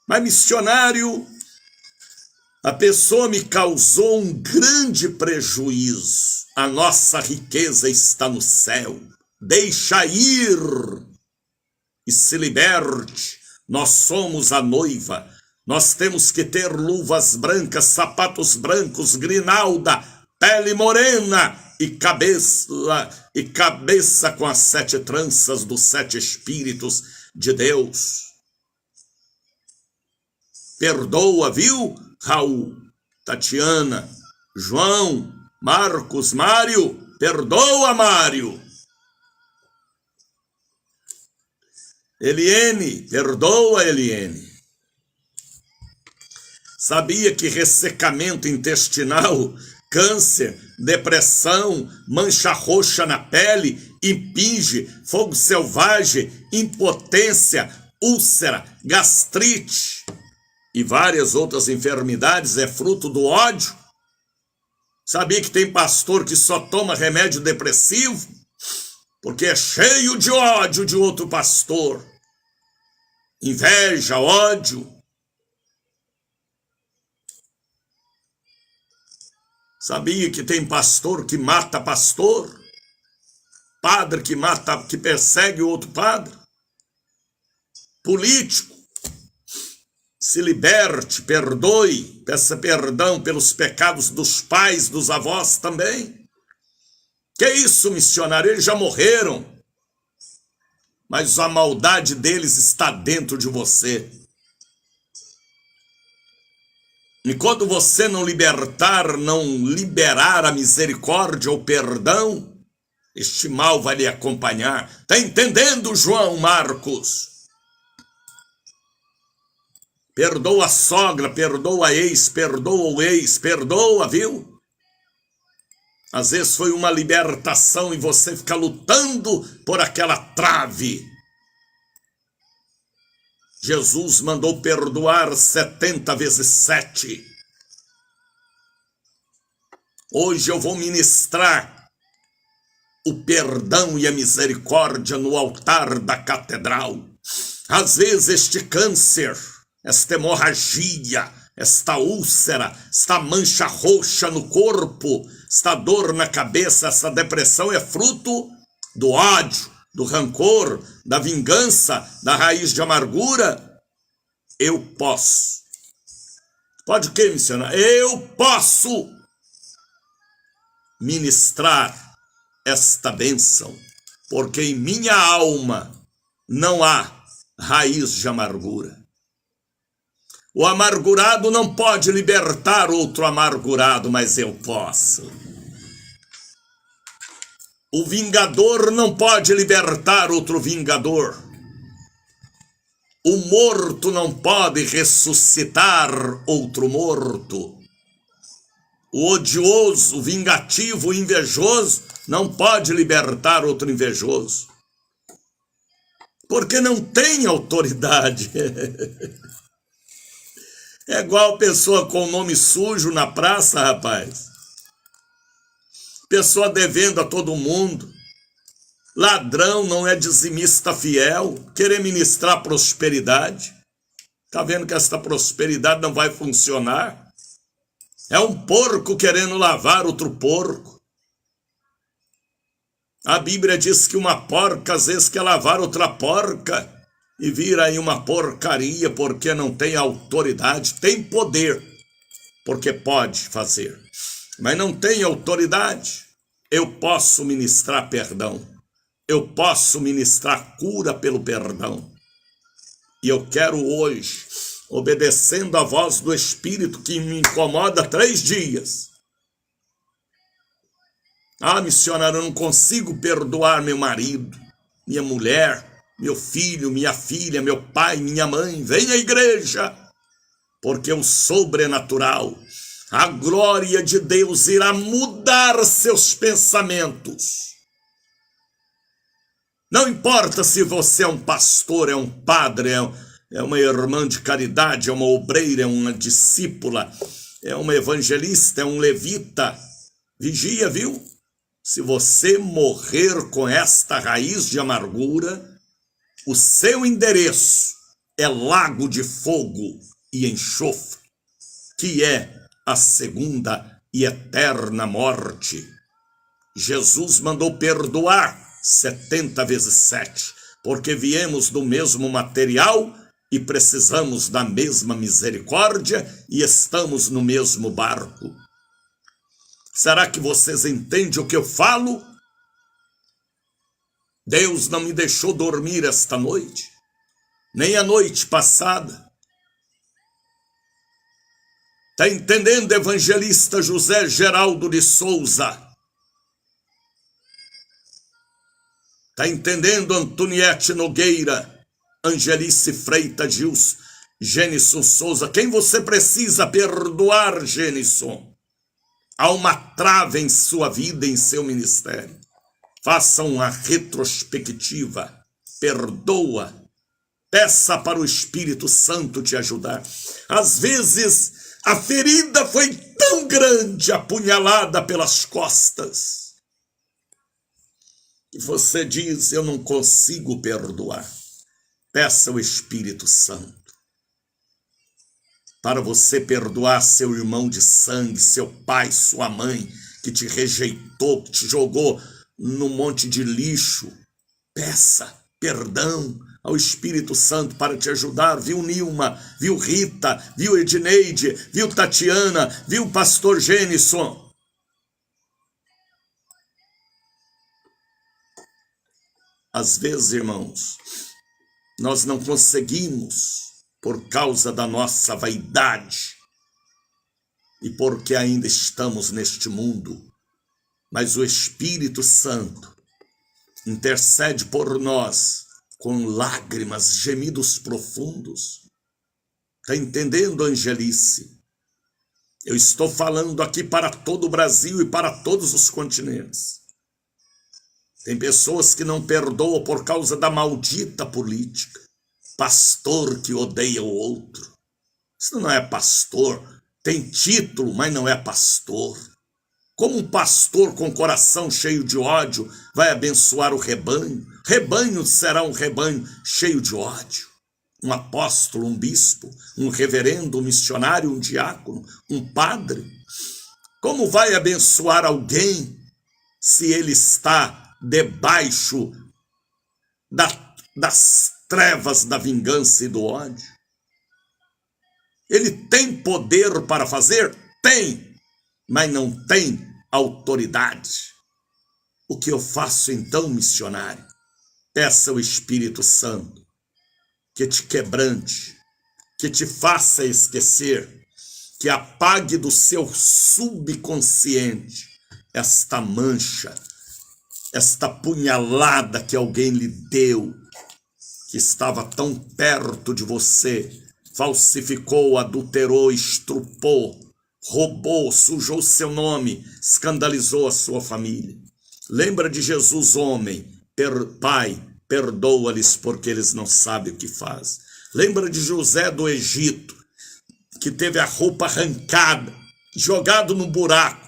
Mas, missionário, a pessoa me causou um grande prejuízo. A nossa riqueza está no céu. Deixa ir e se liberte. Nós somos a noiva. Nós temos que ter luvas brancas, sapatos brancos, grinalda, pele morena e cabeça com as 7 tranças dos 7 Espíritos de Deus. Perdoa, viu, Raul, Tatiana, João, Marcos, Mário? Perdoa, Mário. Eliene, perdoa, Eliene. Sabia que ressecamento intestinal, câncer, depressão, mancha roxa na pele, impinge, fogo selvagem, impotência, úlcera, gastrite e várias outras enfermidades é fruto do ódio? Sabia que tem pastor que só toma remédio depressivo porque é cheio de ódio de outro pastor? Inveja, ódio. Sabia que tem pastor que mata pastor? Padre que persegue o outro padre? Político. Se liberte, perdoe, peça perdão pelos pecados dos pais, dos avós também. Que isso, missionário? Eles já morreram. Mas a maldade deles está dentro de você. E quando você não liberar a misericórdia ou perdão, este mal vai lhe acompanhar. Está entendendo, João Marcos? Perdoa a sogra, perdoa a ex, perdoa o ex, perdoa, viu? Às vezes foi uma libertação e você fica lutando por aquela trave. Jesus mandou perdoar 70 vezes 7. Hoje eu vou ministrar o perdão e a misericórdia no altar da catedral. Às vezes este câncer, esta hemorragia, esta úlcera, esta mancha roxa no corpo, esta dor na cabeça, essa depressão é fruto do ódio, do rancor, da vingança, da raiz de amargura. Eu posso. Pode o que, missionário? Eu posso ministrar esta bênção, porque em minha alma não há raiz de amargura. O amargurado não pode libertar outro amargurado, mas eu posso. O vingador não pode libertar outro vingador. O morto não pode ressuscitar outro morto. O odioso, o vingativo, o invejoso não pode libertar outro invejoso. Porque não tem autoridade. É igual pessoa com nome sujo na praça, rapaz. Pessoa devendo a todo mundo. Ladrão não é dizimista fiel. Querer ministrar prosperidade. Tá vendo que essa prosperidade não vai funcionar? É um porco querendo lavar outro porco. A Bíblia diz que uma porca às vezes quer lavar outra porca. E vira aí uma porcaria porque não tem autoridade, tem poder, porque pode fazer, mas não tem autoridade. Eu posso ministrar perdão, eu posso ministrar cura pelo perdão. E eu quero hoje, obedecendo a voz do Espírito que me incomoda há 3 dias. Ah, missionário, eu não consigo perdoar meu marido, minha mulher, meu filho, minha filha, meu pai, minha mãe. Vem à igreja, porque o sobrenatural, a glória de Deus irá mudar seus pensamentos. Não importa se você é um pastor, é um padre, é uma irmã de caridade, é uma obreira, é uma discípula, é uma evangelista, é um levita. Vigia, viu? Se você morrer com esta raiz de amargura, o seu endereço é lago de fogo e enxofre, que é a segunda e eterna morte. Jesus mandou perdoar 70 vezes 7, porque viemos do mesmo material e precisamos da mesma misericórdia e estamos no mesmo barco. Será que vocês entendem o que eu falo? Deus não me deixou dormir esta noite, nem a noite passada. Está entendendo, evangelista José Geraldo de Souza? Está entendendo, Antoniete Nogueira, Angelice Freitas Gils, Genison Souza? Quem você precisa perdoar, Genison? Há uma trava em sua vida, em seu ministério. Faça uma retrospectiva, perdoa, peça para o Espírito Santo te ajudar. Às vezes, a ferida foi tão grande, apunhalada pelas costas, que você diz, eu não consigo perdoar. Peça o Espírito Santo para você perdoar seu irmão de sangue, seu pai, sua mãe, que te rejeitou, que te jogou no monte de lixo. Peça perdão ao Espírito Santo para te ajudar. Viu Nilma, viu Rita, viu Edneide, viu Tatiana, viu pastor Genison? Às vezes, irmãos, nós não conseguimos por causa da nossa vaidade e porque ainda estamos neste mundo, mas o Espírito Santo intercede por nós com lágrimas, gemidos profundos. Está entendendo, Angelice? Eu estou falando aqui para todo o Brasil e para todos os continentes. Tem pessoas que não perdoam por causa da maldita política. Pastor que odeia o outro. Isso não é pastor. Tem título, mas não é pastor. Como um pastor com coração cheio de ódio vai abençoar o rebanho? Rebanho será um rebanho cheio de ódio. Um apóstolo, um bispo, um reverendo, um missionário, um diácono, um padre. Como vai abençoar alguém se ele está debaixo das trevas da vingança e do ódio? Ele tem poder para fazer? Tem, mas não tem autoridade. O que eu faço então, missionário? Peça ao Espírito Santo que te quebrante, que te faça esquecer, que apague do seu subconsciente esta mancha, esta punhalada que alguém lhe deu, que estava tão perto de você, falsificou, adulterou, estrupou, roubou, sujou seu nome, escandalizou a sua família. Lembra de Jesus, homem, Pai, perdoa-lhes porque eles não sabem o que fazem. Lembra de José do Egito, que teve a roupa arrancada, jogado no buraco,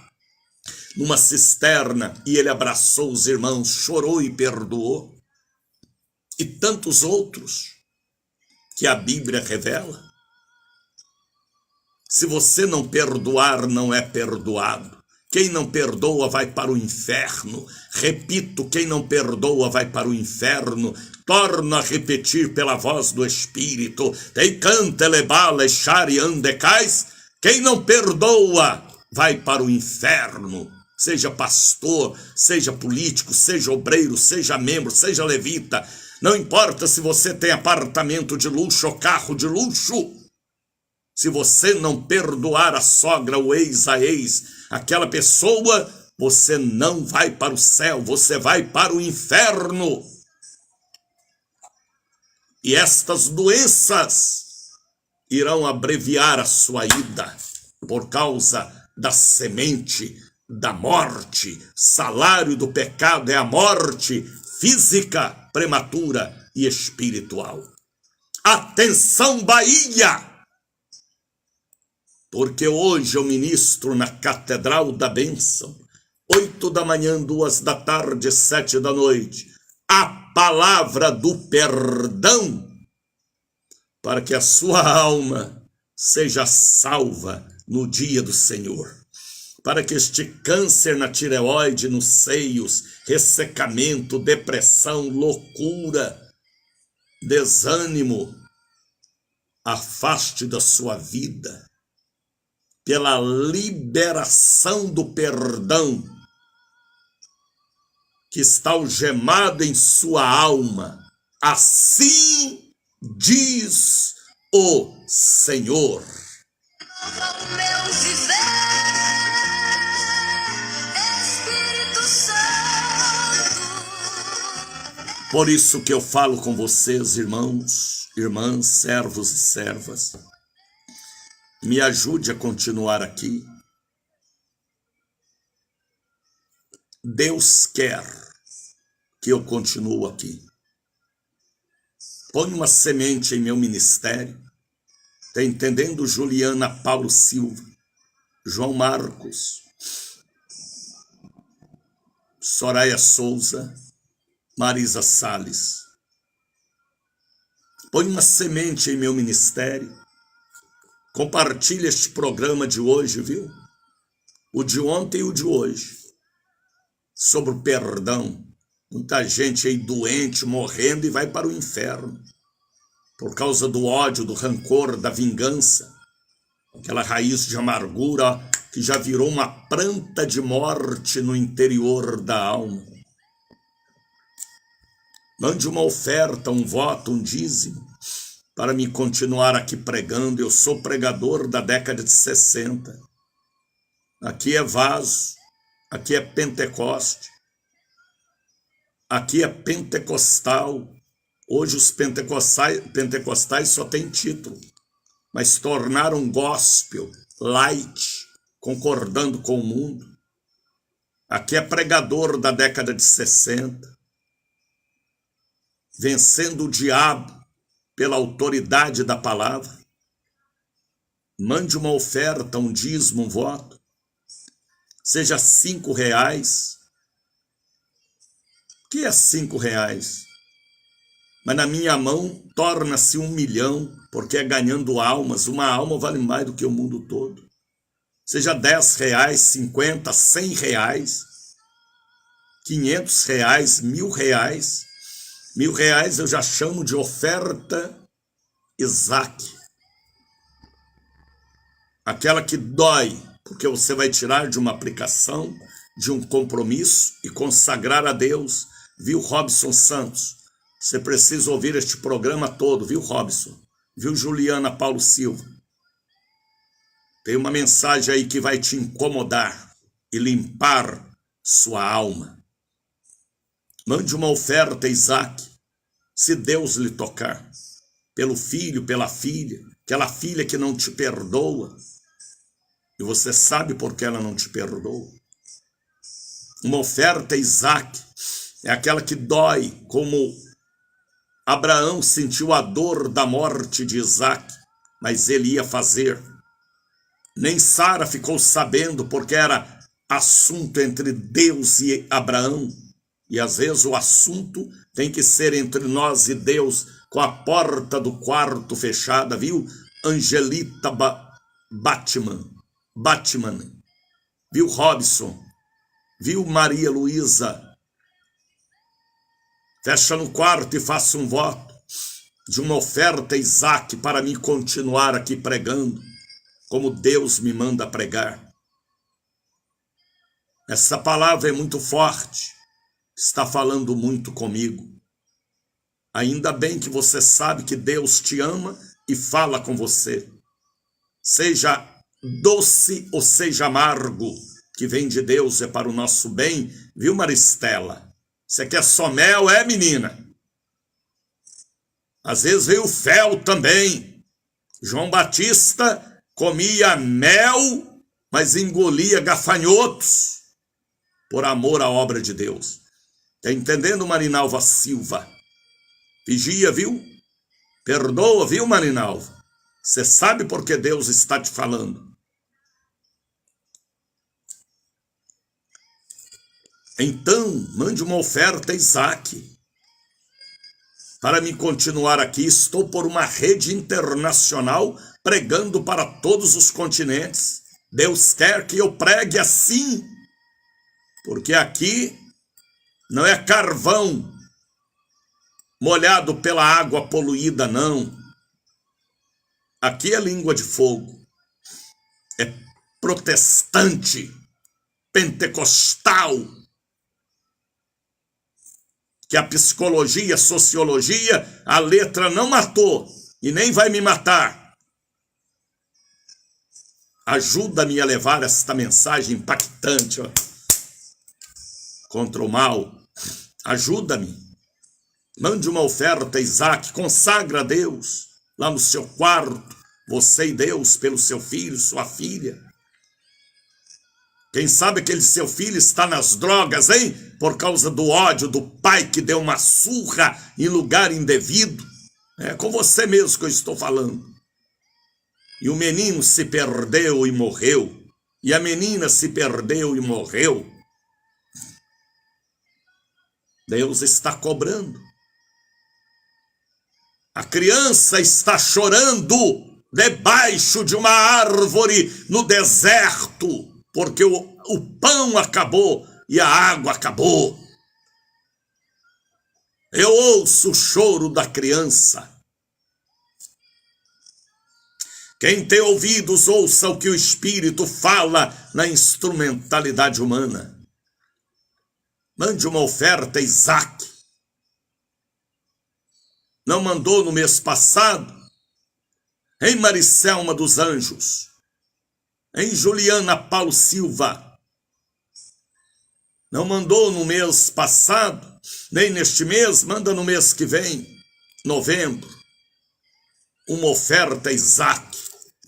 numa cisterna, e ele abraçou os irmãos, chorou e perdoou. E tantos outros que a Bíblia revela. Se você não perdoar, não é perdoado. Quem não perdoa vai para o inferno. Repito, quem não perdoa vai para o inferno. Torno a repetir pela voz do Espírito. Quem Quem não perdoa vai para o inferno. Seja pastor, seja político, seja obreiro, seja membro, seja levita. Não importa se você tem apartamento de luxo ou carro de luxo. Se você não perdoar a sogra, o ex, a ex, aquela pessoa, você não vai para o céu, você vai para o inferno. E estas doenças irão abreviar a sua ida por causa da semente da morte. Salário do pecado é a morte física, prematura e espiritual. Atenção, Bahia! Porque hoje eu ministro na Catedral da Bênção, 8 da manhã, 2 da tarde, 7 da noite, a palavra do perdão, para que a sua alma seja salva no dia do Senhor. Para que este câncer na tireoide, nos seios, ressecamento, depressão, loucura, desânimo, afaste da sua vida, pela liberação do perdão que está algemado em sua alma. Assim diz o Senhor. O meu viver, Espírito Santo. Por isso que eu falo com vocês, irmãos, irmãs, servos e servas. Me ajude a continuar aqui. Deus quer que eu continue aqui. Põe uma semente em meu ministério. Está entendendo? Juliana Paulo Silva, João Marcos, Soraya Souza, Marisa Salles. Põe uma semente em meu ministério. Compartilha este programa de hoje, viu? O de ontem e o de hoje. Sobre o perdão. Muita gente aí doente, morrendo e vai para o inferno. Por causa do ódio, do rancor, da vingança. Aquela raiz de amargura que já virou uma planta de morte no interior da alma. Mande uma oferta, um voto, um dízimo, para me continuar aqui pregando. Eu sou pregador da década de 60. Aqui é vaso, aqui é Pentecoste, aqui é pentecostal. Hoje os pentecostais só têm título, mas tornaram gospel, light, concordando com o mundo. Aqui é pregador da década de 60, vencendo o diabo pela autoridade da palavra. Mande uma oferta, um dízimo, um voto. Seja R$5. O que é R$5? Mas na minha mão torna-se 1 milhão, porque é ganhando almas. Uma alma vale mais do que o mundo todo. Seja R$10, 50, R$100, R$500, R$1.000. R$1.000 eu já chamo de oferta Isaac. Aquela que dói, porque você vai tirar de uma aplicação, de um compromisso e consagrar a Deus. Viu, Robson Santos? Você precisa ouvir este programa todo, viu, Robson? Viu, Juliana Paulo Silva? Tem uma mensagem aí que vai te incomodar e limpar sua alma. Mande uma oferta, Isaac, se Deus lhe tocar. Pelo filho, pela filha, aquela filha que não te perdoa. E você sabe por que ela não te perdoa. Uma oferta, Isaac, é aquela que dói, como Abraão sentiu a dor da morte de Isaac, mas ele ia fazer. Nem Sara ficou sabendo, porque era assunto entre Deus e Abraão. E às vezes o assunto tem que ser entre nós e Deus, com a porta do quarto fechada, viu? Angelita Batman, viu, Robson? Viu, Maria Luísa? Fecha no quarto e faça um voto de uma oferta, Isaac, para mim continuar aqui pregando. como Deus me manda pregar. Essa palavra é muito forte, está falando muito comigo. Ainda bem que você sabe que Deus te ama e fala com você. Seja doce ou seja amargo, que vem de Deus é para o nosso bem, viu, Maristela? Você quer só mel, menina? Às vezes veio fel também. João Batista comia mel, mas engolia gafanhotos, por amor à obra de Deus. Tá entendendo, Marinalva Silva? Vigia, viu? Perdoa, viu, Marinalva? Você sabe por que Deus está te falando. Então, mande uma oferta a Isaac. Para me continuar aqui, estou por uma rede internacional pregando para todos os continentes. Deus quer que eu pregue assim, porque aqui não é carvão molhado pela água poluída, não. Aqui é língua de fogo. É protestante, pentecostal, que a psicologia, a sociologia, a letra não matou e nem vai me matar. Ajuda-me a levar esta mensagem impactante, contra o mal. Ajuda-me. Mande uma oferta, Isaac, consagra a Deus lá no seu quarto, você e Deus, pelo seu filho, sua filha. Quem sabe aquele seu filho está nas drogas, hein? Por causa do ódio do pai que deu uma surra em lugar indevido. É com você mesmo que eu estou falando. E o menino se perdeu e morreu. E a menina se perdeu e morreu. Deus está cobrando. A criança está chorando debaixo de uma árvore no deserto, porque o pão acabou e a água acabou. Eu ouço o choro da criança. Quem tem ouvidos, ouça o que o Espírito fala na instrumentalidade humana. Mande uma oferta, Isaac. Não mandou no mês passado? Em Maricelma dos Anjos, em Juliana Paulo Silva. Não mandou no mês passado, nem neste mês, manda no mês que vem, novembro. Uma oferta, Isaac,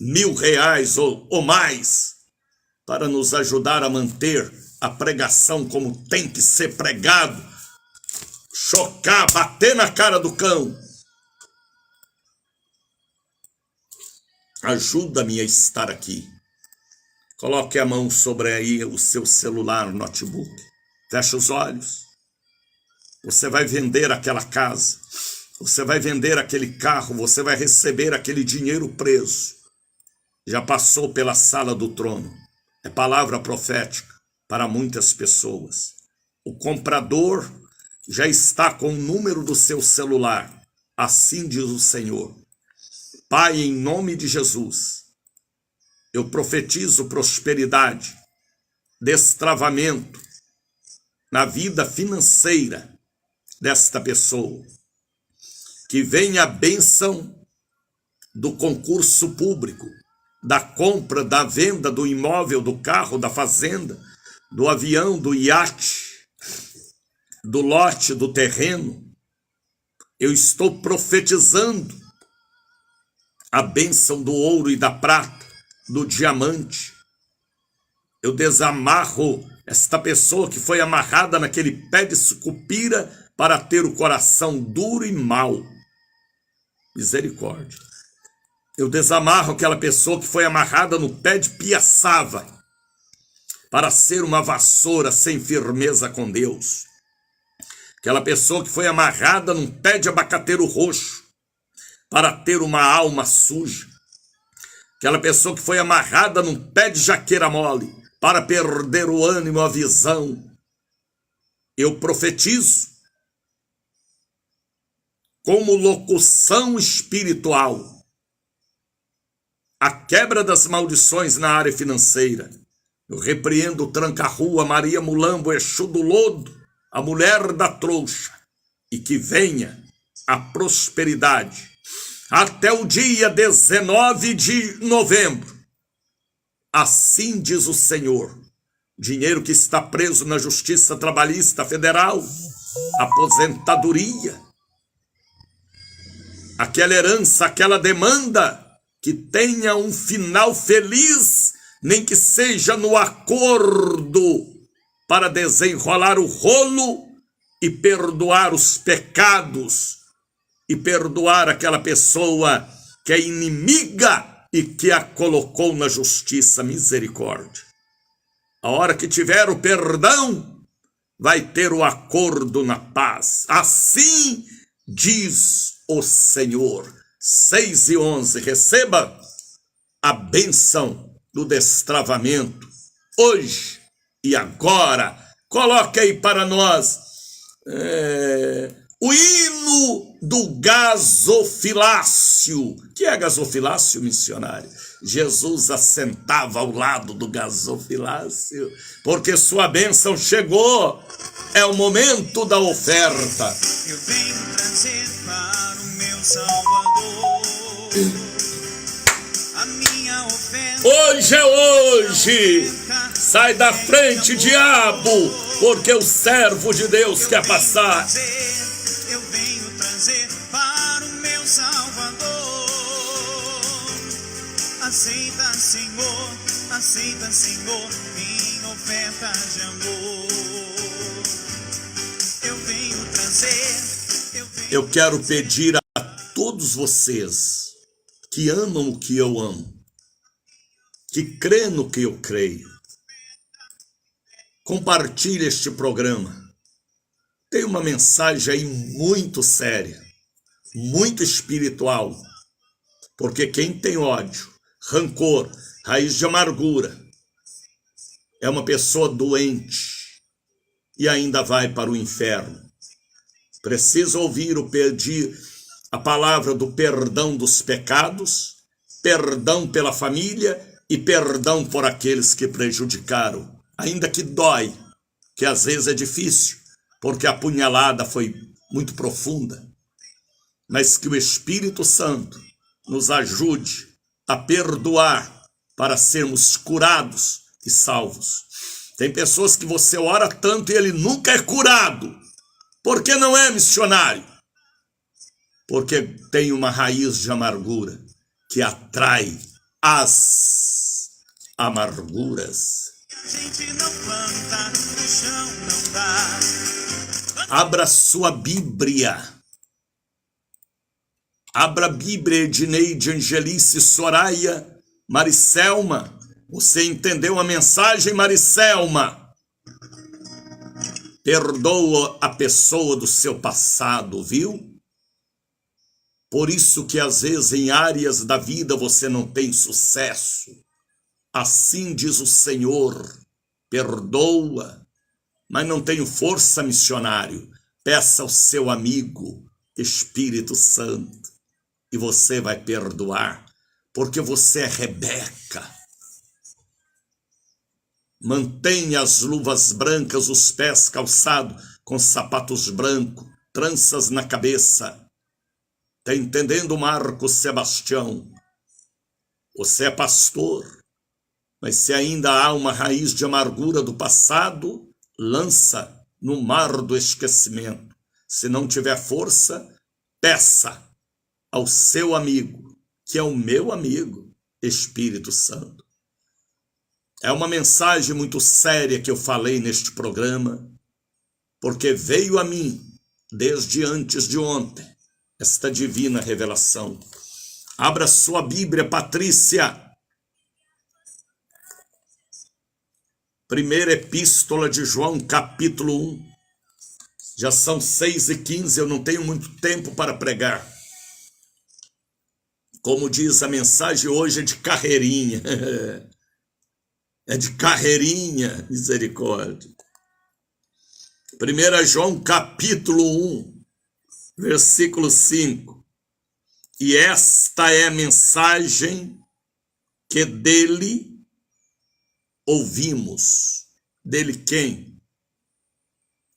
R$1.000 ou mais, para nos ajudar a manter a pregação como tem que ser pregado. Chocar, bater na cara do cão. Ajuda-me a estar aqui. Coloque a mão sobre aí o seu celular, notebook. Feche os olhos. Você vai vender aquela casa. Você vai vender aquele carro. Você vai receber aquele dinheiro preso. Já passou pela sala do trono. É palavra profética para muitas pessoas. O comprador já está com o número do seu celular. Assim diz o Senhor. Pai, em nome de Jesus, eu profetizo prosperidade, destravamento na vida financeira desta pessoa. Que venha a bênção do concurso público, da compra, da venda do imóvel, do carro, da fazenda, do avião, do iate, do lote, do terreno. Eu estou profetizando a bênção do ouro e da prata, do diamante. Eu desamarro esta pessoa que foi amarrada naquele pé de sucupira para ter o coração duro e mau. Misericórdia. Eu desamarro aquela pessoa que foi amarrada no pé de piaçava para ser uma vassoura sem firmeza com Deus. Aquela pessoa que foi amarrada num pé de abacateiro roxo para ter uma alma suja. Aquela pessoa que foi amarrada num pé de jaqueira mole para perder o ânimo, a visão. Eu profetizo como locução espiritual a quebra das maldições na área financeira. Eu repreendo o tranca-rua, Maria Mulambo, Exu do Lodo, a mulher da trouxa, e que venha a prosperidade até o dia 19 de novembro. Assim diz o Senhor. Dinheiro que está preso na Justiça Trabalhista Federal, aposentadoria, aquela herança, aquela demanda, que tenha um final feliz, nem que seja no acordo, para desenrolar o rolo e perdoar os pecados, e perdoar aquela pessoa que é inimiga e que a colocou na justiça. Misericórdia. A hora que tiver o perdão, vai ter o acordo na paz. Assim diz o Senhor. 6:11, receba a bênção do destravamento, hoje e agora. Coloque aí para nós o hino do gasofilácio. Que é gasofilácio, missionário? Jesus assentava ao lado do gasofilácio, porque sua bênção chegou. É o momento da oferta. Eu venho trazer para o meu Salvador a minha oferta. Hoje é hoje. Sai da frente, diabo, porque o servo de Deus quer passar. Eu venho trazer para o meu Salvador. Aceita, Senhor, minha oferta de amor. Eu venho trazer. Eu quero pedir a todos vocês que amam o que eu amo, que crê no que eu creio, compartilhe este programa. Tem uma mensagem aí muito séria, muito espiritual, porque quem tem ódio, rancor, raiz de amargura, é uma pessoa doente e ainda vai para o inferno. Precisa ouvir a palavra do perdão dos pecados, perdão pela família e perdão por aqueles que prejudicaram. Ainda que dói, que às vezes é difícil, porque a punhalada foi muito profunda, mas que o Espírito Santo nos ajude a perdoar para sermos curados e salvos. Tem pessoas que você ora tanto e ele nunca é curado. Por que não é, missionário? Porque tem uma raiz de amargura que atrai as amarguras. A gente não planta, no chão não dá. Abra sua Bíblia. Abra a Bíblia, Edneide, Angelice, Soraya, Maricelma. Você entendeu a mensagem, Maricelma? Perdoa a pessoa do seu passado, viu? Por isso que às vezes em áreas da vida você não tem sucesso. Assim diz o Senhor, perdoa, mas não tenho força, missionário. Peça ao seu amigo, Espírito Santo, e você vai perdoar, porque você é Rebeca. Mantenha as luvas brancas, os pés calçados com sapatos brancos, tranças na cabeça. Está entendendo, Marcos Sebastião? Você é pastor, mas se ainda há uma raiz de amargura do passado, lança no mar do esquecimento. Se não tiver força, peça ao seu amigo, que é o meu amigo, Espírito Santo. É uma mensagem muito séria que eu falei neste programa, porque veio a mim, desde antes de ontem, esta divina revelação. Abra sua Bíblia, Patrícia. Primeira Epístola de João, capítulo 1. Já são 6:15, eu não tenho muito tempo para pregar. Como diz a mensagem hoje, é de carreirinha. É de carreirinha, misericórdia. 1 João capítulo 1, versículo 5. E esta é a mensagem que dele ouvimos. Dele quem?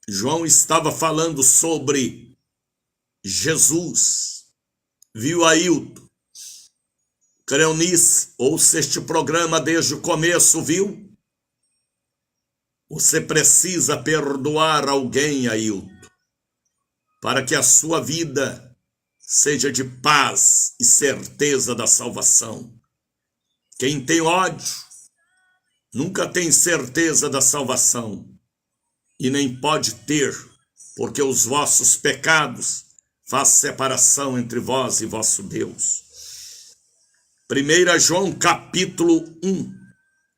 João estava falando sobre Jesus. Viu, Ailton? Creu nisso? Ouça este programa desde o começo, viu? Você precisa perdoar alguém, Ailton, para que a sua vida seja de paz e certeza da salvação. Quem tem ódio nunca tem certeza da salvação e nem pode ter, porque os vossos pecados fazem separação entre vós e vosso Deus. 1 João capítulo 1,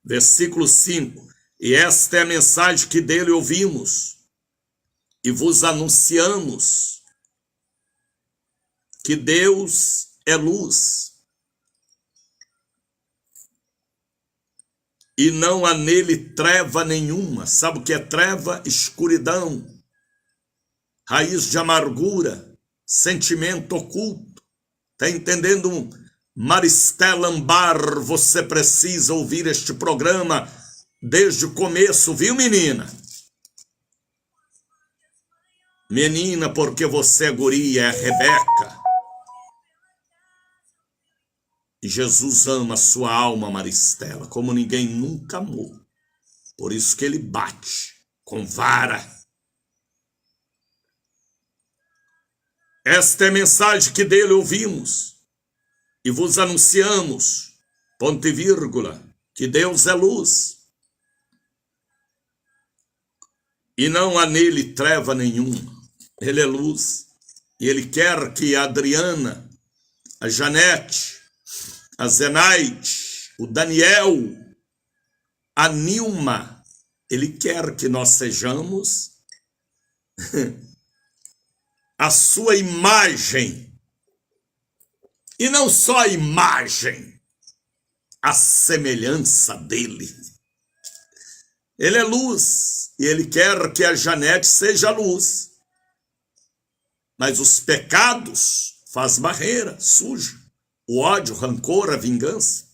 versículo 5. E esta é a mensagem que dele ouvimos e vos anunciamos, que Deus é luz e não há nele treva nenhuma. Sabe o que é treva? Escuridão, raiz de amargura, sentimento oculto. Está entendendo? Maristela Ambar, você precisa ouvir este programa desde o começo, viu, menina? Menina, porque você é guria, é Rebeca. E Jesus ama a sua alma, Maristela, como ninguém nunca amou. Por isso que ele bate com vara. Esta é a mensagem que dele ouvimos e vos anunciamos, ponto e vírgula, que Deus é luz e não há nele treva nenhuma. Ele é luz e ele quer que a Adriana, a Janete, a Zenaide, o Daniel, a Nilma, ele quer que nós sejamos a sua imagem. E não só a imagem, a semelhança dele. Ele é luz e ele quer que a Janete seja luz. Mas os pecados faz barreira, suja. O ódio, o rancor, a vingança.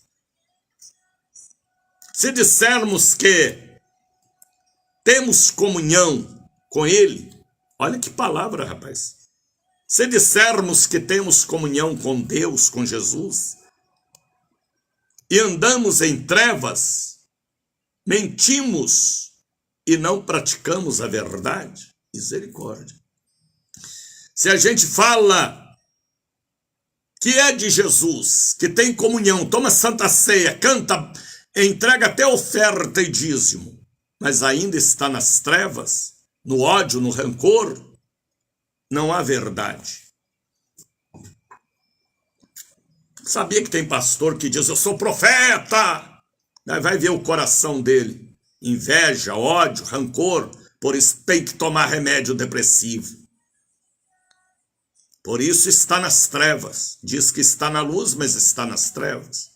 Se dissermos que temos comunhão com ele, olha que palavra, rapaz. Se dissermos que temos comunhão com Deus, com Jesus, e andamos em trevas, mentimos e não praticamos a verdade. Misericórdia. Se a gente fala que é de Jesus, que tem comunhão, toma santa ceia, canta, entrega até oferta e dízimo, mas ainda está nas trevas, no ódio, no rancor, não há verdade. Sabia que tem pastor que diz, eu sou profeta? Aí vai ver o coração dele, inveja, ódio, rancor, por isso tem que tomar remédio depressivo. Por isso está nas trevas. Diz que está na luz, mas está nas trevas.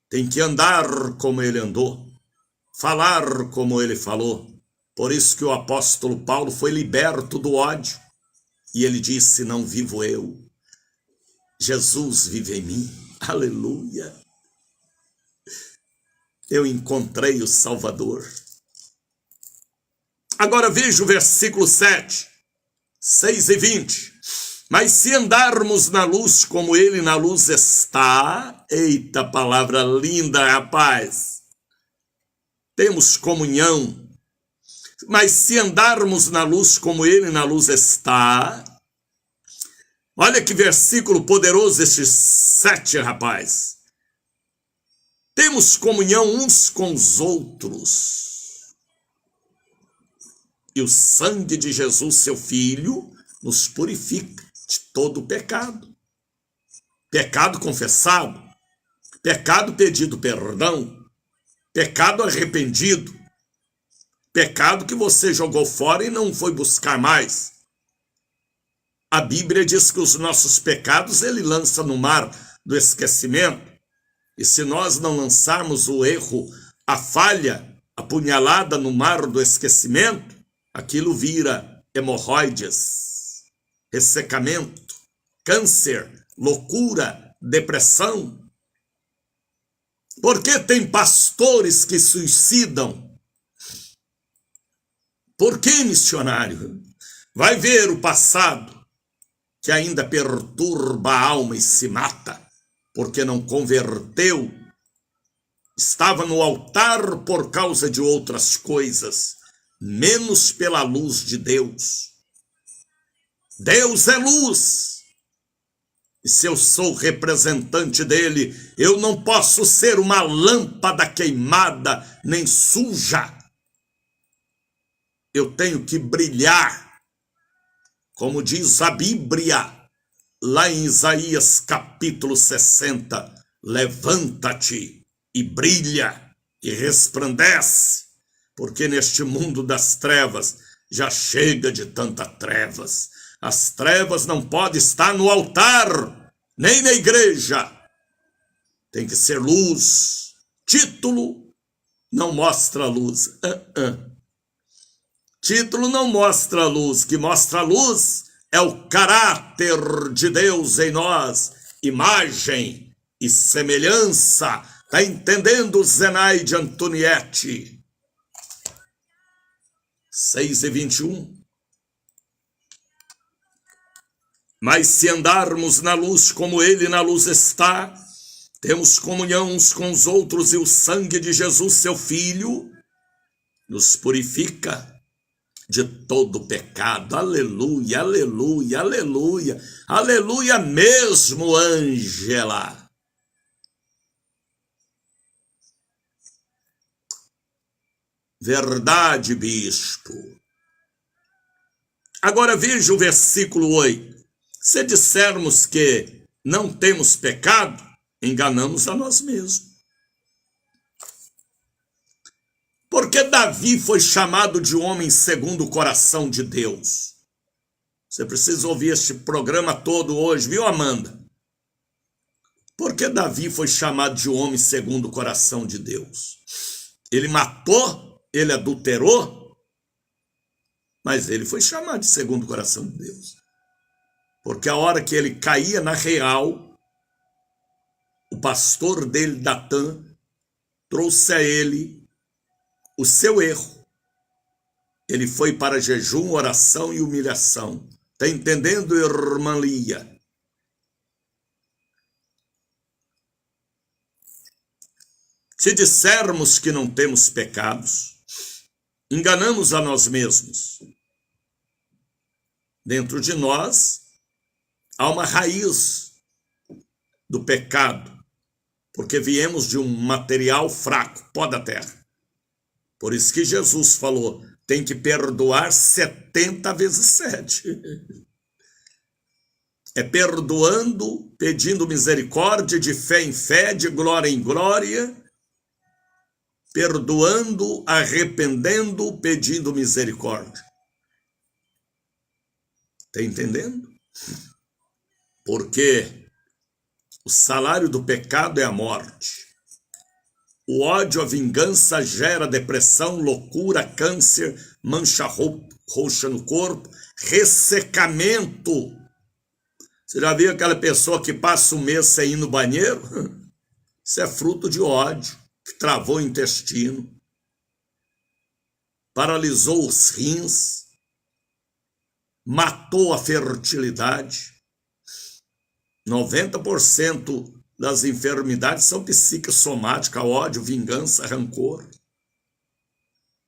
Tem que andar como ele andou, falar como ele falou. Por isso que o apóstolo Paulo foi liberto do ódio. E ele disse, não vivo eu, Jesus vive em mim. Aleluia. Eu encontrei o Salvador. Agora veja o versículo 7, 6 e 20. Mas se andarmos na luz como ele na luz está, eita palavra linda, rapaz, temos comunhão. Mas se andarmos na luz como ele na luz está, olha que versículo poderoso esse 7, rapaz. Temos comunhão uns com os outros. E o sangue de Jesus, seu Filho, nos purifica de todo pecado. Pecado confessado, pecado pedido perdão, pecado arrependido, pecado que você jogou fora e não foi buscar mais. A Bíblia diz que os nossos pecados ele lança no mar do esquecimento. E se nós não lançarmos o erro, a falha, a punhalada no mar do esquecimento, aquilo vira hemorroides, ressecamento, câncer, loucura, depressão. Por que tem pastores que suicidam? Por que, missionário? Vai ver o passado, que ainda perturba a alma e se mata, porque não converteu. Estava no altar por causa de outras coisas, menos pela luz de Deus. Deus é luz. E se eu sou representante dele, eu não posso ser uma lâmpada queimada, nem suja. Eu tenho que brilhar, como diz a Bíblia, lá em Isaías capítulo 60, levanta-te e brilha e resplandece, porque neste mundo das trevas já chega de tantas trevas. As trevas não podem estar no altar, nem na igreja. Tem que ser luz. Título não mostra a luz. Título não mostra a luz. O que mostra a luz é o caráter de Deus em nós. Imagem e semelhança. Está entendendo, Zenaide Antonietti? 6:21. Mas se andarmos na luz como ele na luz está, temos comunhão uns com os outros, e o sangue de Jesus, seu Filho, nos purifica de todo pecado. Aleluia, aleluia, aleluia, aleluia mesmo, Ângela. Verdade, bispo. Agora veja o versículo 8. Se dissermos que não temos pecado, enganamos a nós mesmos. Porque Davi foi chamado de homem segundo o coração de Deus. Você precisa ouvir este programa todo hoje, viu, Amanda? Porque Davi foi chamado de homem segundo o coração de Deus. Ele matou, ele adulterou, mas ele foi chamado de segundo o coração de Deus. Porque a hora que ele caía na real, o pastor dele, Datã, trouxe a ele o seu erro. Ele foi para jejum, oração e humilhação. Está entendendo, irmã Lia? Se dissermos que não temos pecados, enganamos a nós mesmos. Dentro de nós há uma raiz do pecado, porque viemos de um material fraco, pó da terra. Por isso que Jesus falou, tem que perdoar 70 vezes 7. É perdoando, pedindo misericórdia, de fé em fé, de glória em glória, perdoando, arrependendo, pedindo misericórdia. Está entendendo? Porque o salário do pecado é a morte. O ódio, a vingança gera depressão, loucura, câncer, mancha roxa no corpo, ressecamento. Você já viu aquela pessoa que passa um mês sem ir no banheiro? Isso é fruto de ódio, que travou o intestino, paralisou os rins, matou a fertilidade. 90% das enfermidades são psicossomáticas, ódio, vingança, rancor.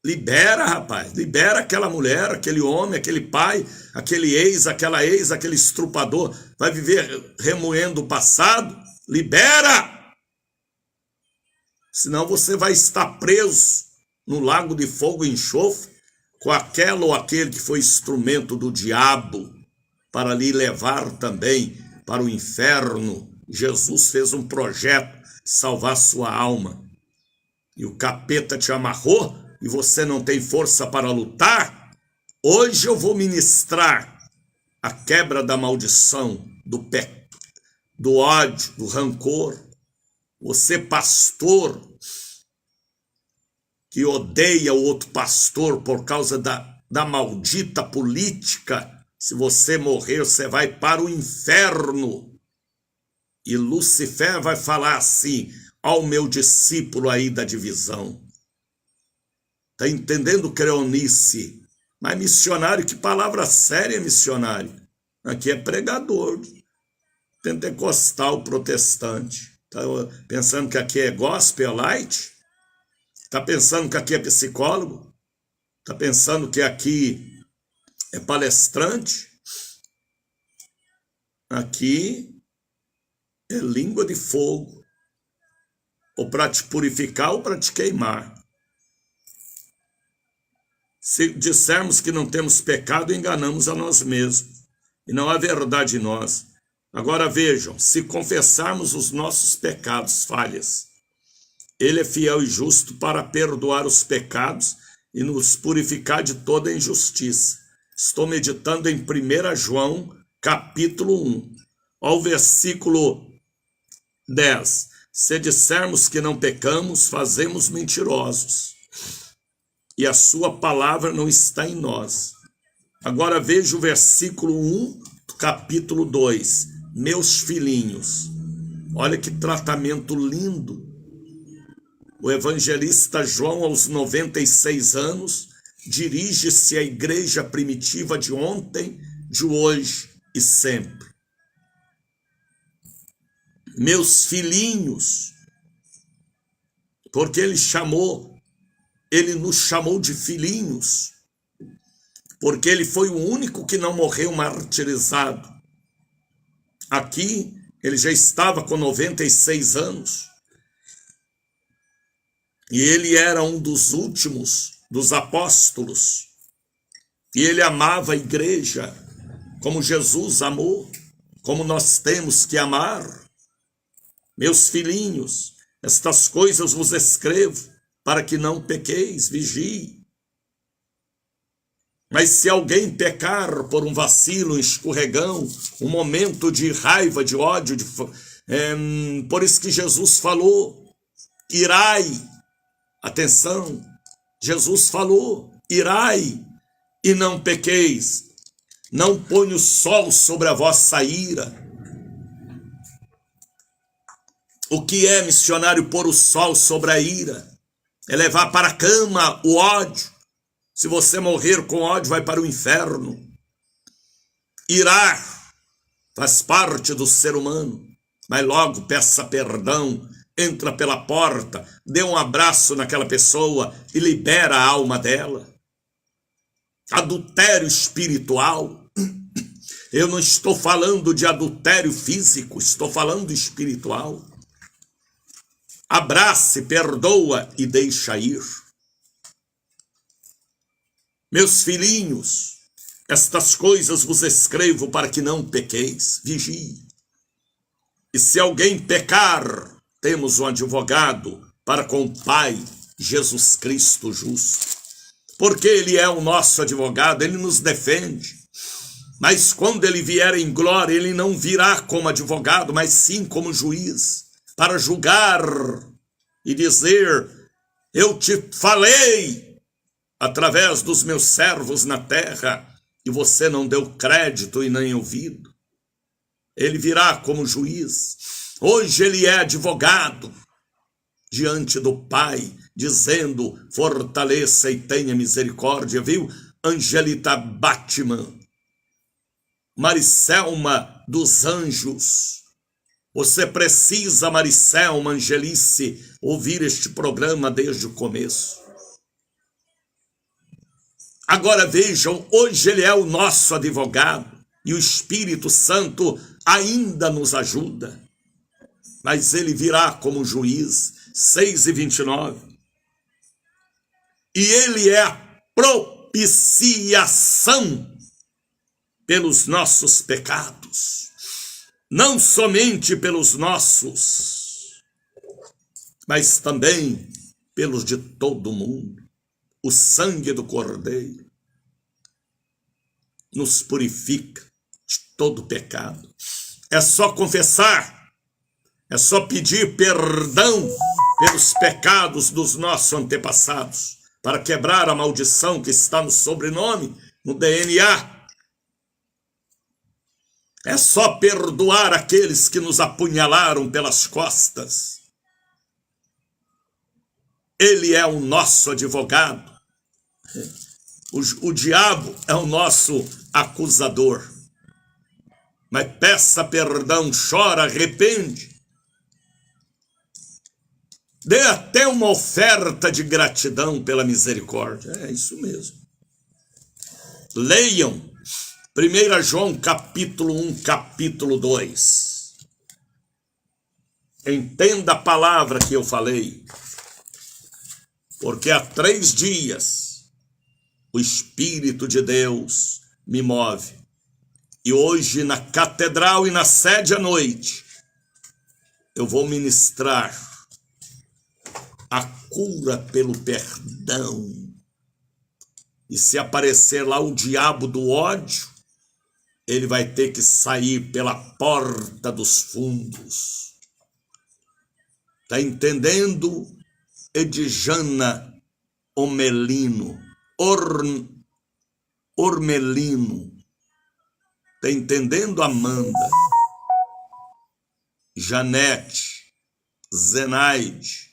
Libera, rapaz, libera aquela mulher, aquele homem, aquele pai, aquele ex, aquela ex, aquele estrupador. Vai viver remoendo o passado? Libera! Senão você vai estar preso no lago de fogo e enxofre com aquela ou aquele que foi instrumento do diabo para lhe levar também para o inferno. Jesus fez um projeto de salvar sua alma. E o capeta te amarrou e você não tem força para lutar. Hoje eu vou ministrar a quebra da maldição, do ódio, do rancor. Você, pastor, que odeia o outro pastor por causa da maldita política, se você morrer, você vai para o inferno. E Lucifer vai falar assim, ao meu discípulo aí da divisão. Está entendendo, creonice? Mas missionário, que palavra séria é missionário? Aqui é pregador, pentecostal, protestante. Está pensando que aqui é gospel light? Está pensando que aqui é psicólogo? Está pensando que aqui é palestrante? Aqui é língua de fogo. Ou para te purificar ou para te queimar. Se dissermos que não temos pecado, enganamos a nós mesmos. E não há verdade em nós. Agora vejam, se confessarmos os nossos pecados, falhas, Ele é fiel e justo para perdoar os pecados e nos purificar de toda injustiça. Estou meditando em 1 João, capítulo 1, ao versículo 10. Se dissermos que não pecamos, fazemos mentirosos, e a sua palavra não está em nós. Agora veja o versículo 1 do capítulo 2. Meus filhinhos. Olha que tratamento lindo. O evangelista João, aos 96 anos, dirige-se à igreja primitiva de ontem, de hoje e sempre. Meus filhinhos, porque ele nos chamou de filhinhos, porque ele foi o único que não morreu martirizado. Aqui, ele já estava com 96 anos, e ele era um dos últimos dos apóstolos, e ele amava a igreja como Jesus amou, como nós temos que amar. Meus filhinhos, estas coisas vos escrevo, para que não pequeis, vigie. Mas se alguém pecar por um vacilo, um escorregão, um momento de raiva, de ódio, por isso que Jesus falou, irai. Atenção, Jesus falou, irai e não pequeis. Não ponha o sol sobre a vossa ira. O que é, missionário, pôr o sol sobre a ira? É levar para a cama o ódio. Se você morrer com ódio, vai para o inferno. Irar faz parte do ser humano, mas logo peça perdão, entra pela porta, dê um abraço naquela pessoa e libera a alma dela. Adultério espiritual. Eu não estou falando de adultério físico, estou falando espiritual. Abrace, perdoa e deixa ir. Meus filhinhos, estas coisas vos escrevo para que não pequeis, vigie. E se alguém pecar, temos um advogado para com o Pai, Jesus Cristo justo. Porque ele é o nosso advogado, ele nos defende. Mas quando ele vier em glória, ele não virá como advogado, mas sim como juiz, para julgar e dizer, eu te falei através dos meus servos na terra, e você não deu crédito e nem ouvido. Ele virá como juiz. Hoje ele é advogado diante do Pai, dizendo, fortaleça e tenha misericórdia, viu? Angelita Batman, Maricelma dos Anjos. Você precisa, Maricelma, Angelice, ouvir este programa desde o começo. Agora vejam, hoje ele é o nosso advogado e o Espírito Santo ainda nos ajuda. Mas ele virá como juiz, 6:29. E ele é a propiciação pelos nossos pecados. Não somente pelos nossos, mas também pelos de todo mundo. O sangue do Cordeiro nos purifica de todo pecado. É só confessar, é só pedir perdão pelos pecados dos nossos antepassados, para quebrar a maldição que está no sobrenome, no DNA. É só perdoar aqueles que nos apunhalaram pelas costas. Ele é o nosso advogado. O diabo é o nosso acusador. Mas peça perdão, chora, arrepende. Dê até uma oferta de gratidão pela misericórdia. É isso mesmo. Leiam 1 João capítulo 1, capítulo 2. Entenda a palavra que eu falei. Porque há 3 dias o Espírito de Deus me move. E hoje na catedral e na sede à noite eu vou ministrar a cura pelo perdão. E se aparecer lá o diabo do ódio, ele vai ter que sair pela porta dos fundos. Tá entendendo? Edjana Ormelino. Tá entendendo, Amanda? Janete, Zenaide.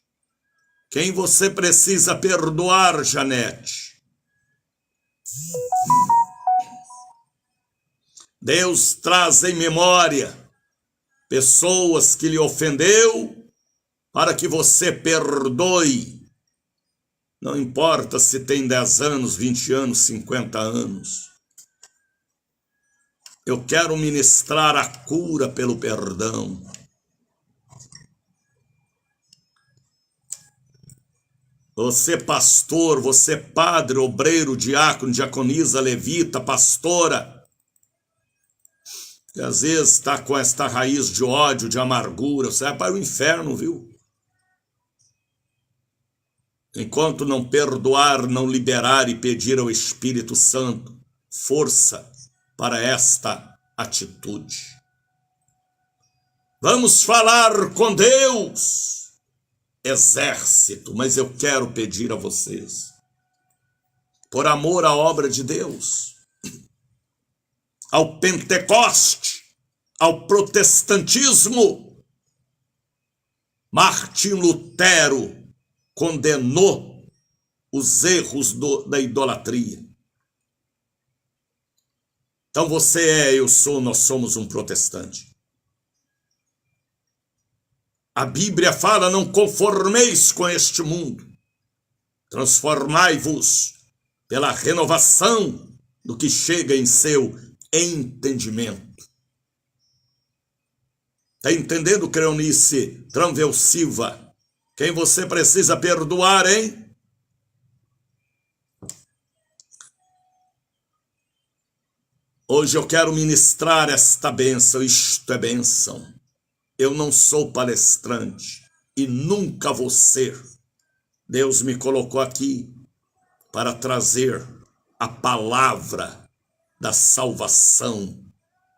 Quem você precisa perdoar, Janete? Deus traz em memória pessoas que lhe ofendeu para que você perdoe. Não importa se tem 10 anos, 20 anos, 50 anos. Eu quero ministrar a cura pelo perdão. Você pastor, você padre, obreiro, diácono, diaconisa, levita, pastora, que às vezes está com esta raiz de ódio, de amargura, você vai para o inferno, viu? Enquanto não perdoar, não liberar e pedir ao Espírito Santo força para esta atitude. Vamos falar com Deus. Exército, mas eu quero pedir a vocês, por amor à obra de Deus, ao Pentecoste, ao protestantismo, Martim Lutero condenou os erros da idolatria. Então eu sou, nós somos um protestante. A Bíblia fala, não conformeis com este mundo, transformai-vos pela renovação do que chega em seu entendimento. Está entendendo, Creonice Tranvel Silva? Quem você precisa perdoar, hein? Hoje eu quero ministrar esta bênção, isto é bênção. Eu não sou palestrante e nunca vou ser. Deus me colocou aqui para trazer a palavra da salvação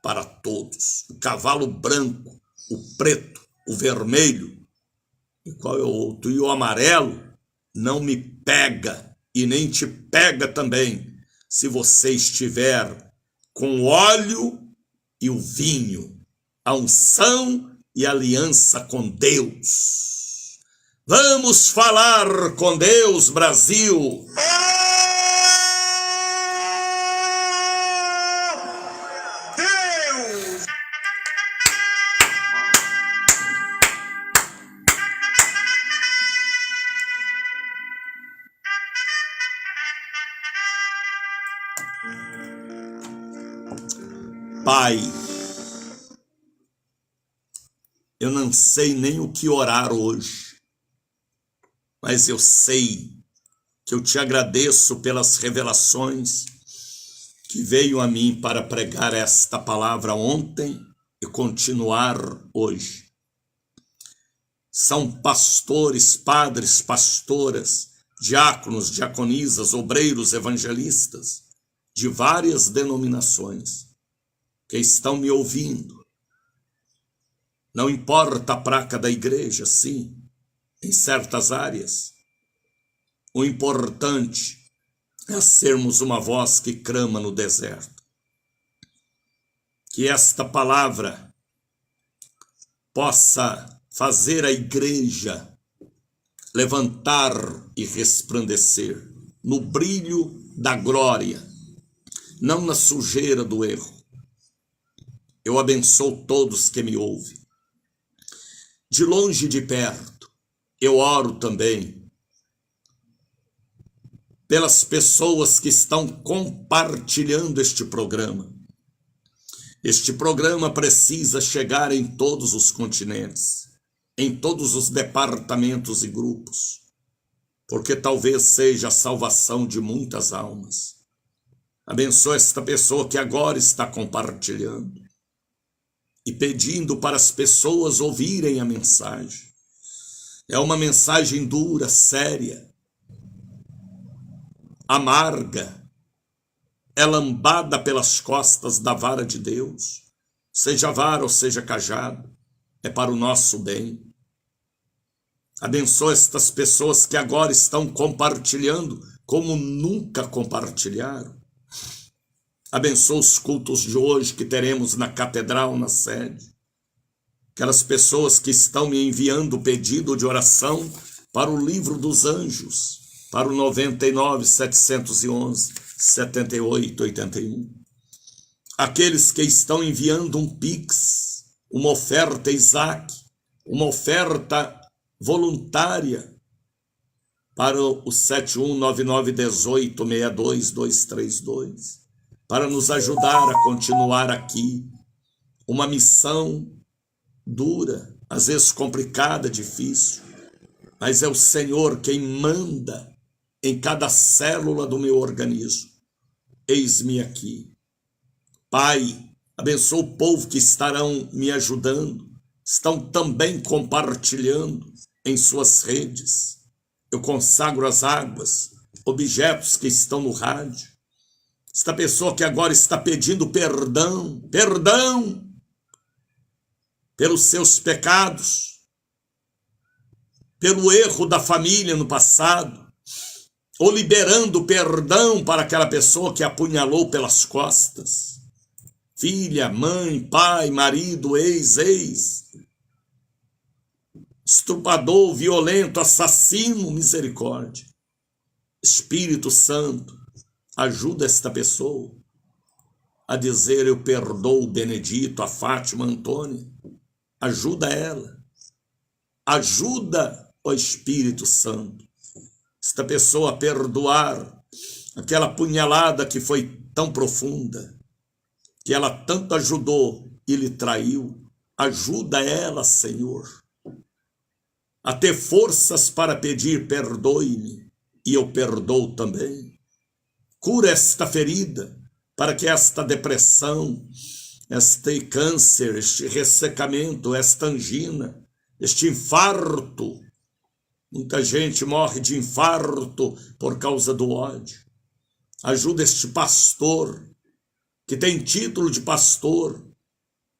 para todos. O cavalo branco, o preto, o vermelho, e qual é o outro? E o amarelo não me pega e nem te pega também, se você estiver com o óleo e o vinho, a unção e aliança com Deus. Vamos falar com Deus, Brasil. Deus! Pai, eu não sei nem o que orar hoje, mas eu sei que eu te agradeço pelas revelações que veio a mim para pregar esta palavra ontem e continuar hoje. São pastores, padres, pastoras, diáconos, diaconisas, obreiros, evangelistas, de várias denominações, que estão me ouvindo. Não importa a placa da igreja, sim, em certas áreas. O importante é sermos uma voz que clama no deserto. Que esta palavra possa fazer a igreja levantar e resplandecer no brilho da glória, não na sujeira do erro. Eu abençoo todos que me ouvem. De longe e de perto, eu oro também pelas pessoas que estão compartilhando este programa. Este programa precisa chegar em todos os continentes, em todos os departamentos e grupos, porque talvez seja a salvação de muitas almas. Abençoa esta pessoa que agora está compartilhando e pedindo para as pessoas ouvirem a mensagem. É uma mensagem dura, séria, amarga, é lambada pelas costas da vara de Deus, seja vara ou seja cajado, é para o nosso bem. Abençoa estas pessoas que agora estão compartilhando como nunca compartilharam. Abençoa os cultos de hoje que teremos na catedral, na sede. Aquelas pessoas que estão me enviando pedido de oração para o livro dos anjos, para o 99 711 78 81. Aqueles que estão enviando um Pix, uma oferta Isaac, uma oferta voluntária para o 7199186232, para nos ajudar a continuar aqui uma missão dura, às vezes complicada, difícil, mas é o Senhor quem manda em cada célula do meu organismo. Eis-me aqui. Pai, abençoa o povo que estarão me ajudando, estão também compartilhando em suas redes. Eu consagro as águas, objetos que estão no rádio. Esta pessoa que agora está pedindo perdão pelos seus pecados, pelo erro da família no passado, ou liberando perdão para aquela pessoa que apunhalou pelas costas. Filha, mãe, pai, marido, ex, estuprador, violento, assassino, misericórdia. Espírito Santo, ajuda esta pessoa a dizer: eu perdoo o Benedito, a Fátima, a Antônia. Ajuda ela. Ajuda o Espírito Santo esta pessoa a perdoar aquela punhalada que foi tão profunda, que ela tanto ajudou e lhe traiu. Ajuda ela, Senhor, a ter forças para pedir: perdoe-me, e eu perdoo também. Cura esta ferida, para que esta depressão, este câncer, este ressecamento, esta angina, este infarto, muita gente morre de infarto por causa do ódio. Ajuda este pastor, que tem título de pastor,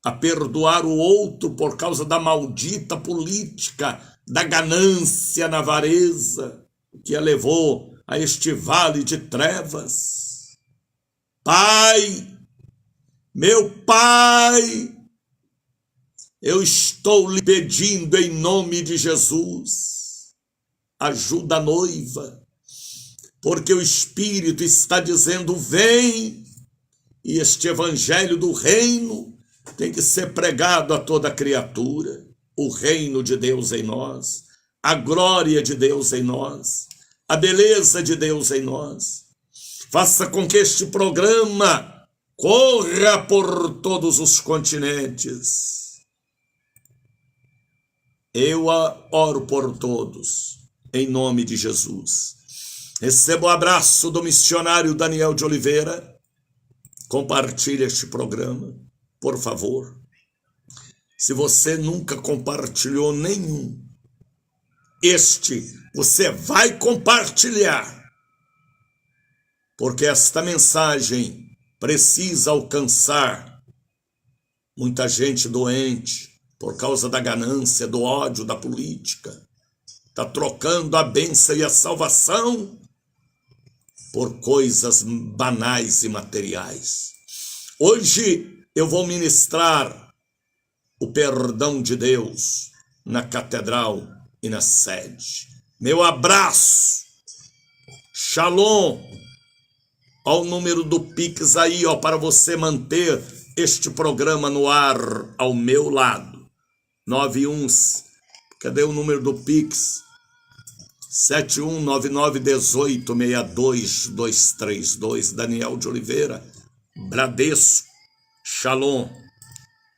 a perdoar o outro por causa da maldita política, da ganância na avareza, que a levou a este vale de trevas. Pai, meu Pai, eu estou lhe pedindo em nome de Jesus, ajuda a noiva, porque o Espírito está dizendo: vem, e este evangelho do reino tem que ser pregado a toda criatura, o reino de Deus em nós, a glória de Deus em nós, a beleza de Deus em nós. Faça com que este programa corra por todos os continentes. Eu oro por todos, em nome de Jesus. Receba o abraço do missionário Daniel de Oliveira. Compartilhe este programa, por favor. Se você nunca compartilhou nenhum, você vai compartilhar, porque esta mensagem precisa alcançar muita gente doente por causa da ganância, do ódio, da política. Está trocando a bênção e a salvação por coisas banais e materiais. Hoje eu vou ministrar o perdão de Deus na catedral e na sede. Meu abraço. Shalom. Olha o número do Pix aí, ó, para você manter este programa no ar ao meu lado. 91. Cadê o número do Pix? 7199186232. Daniel de Oliveira, Bradesco. Shalom.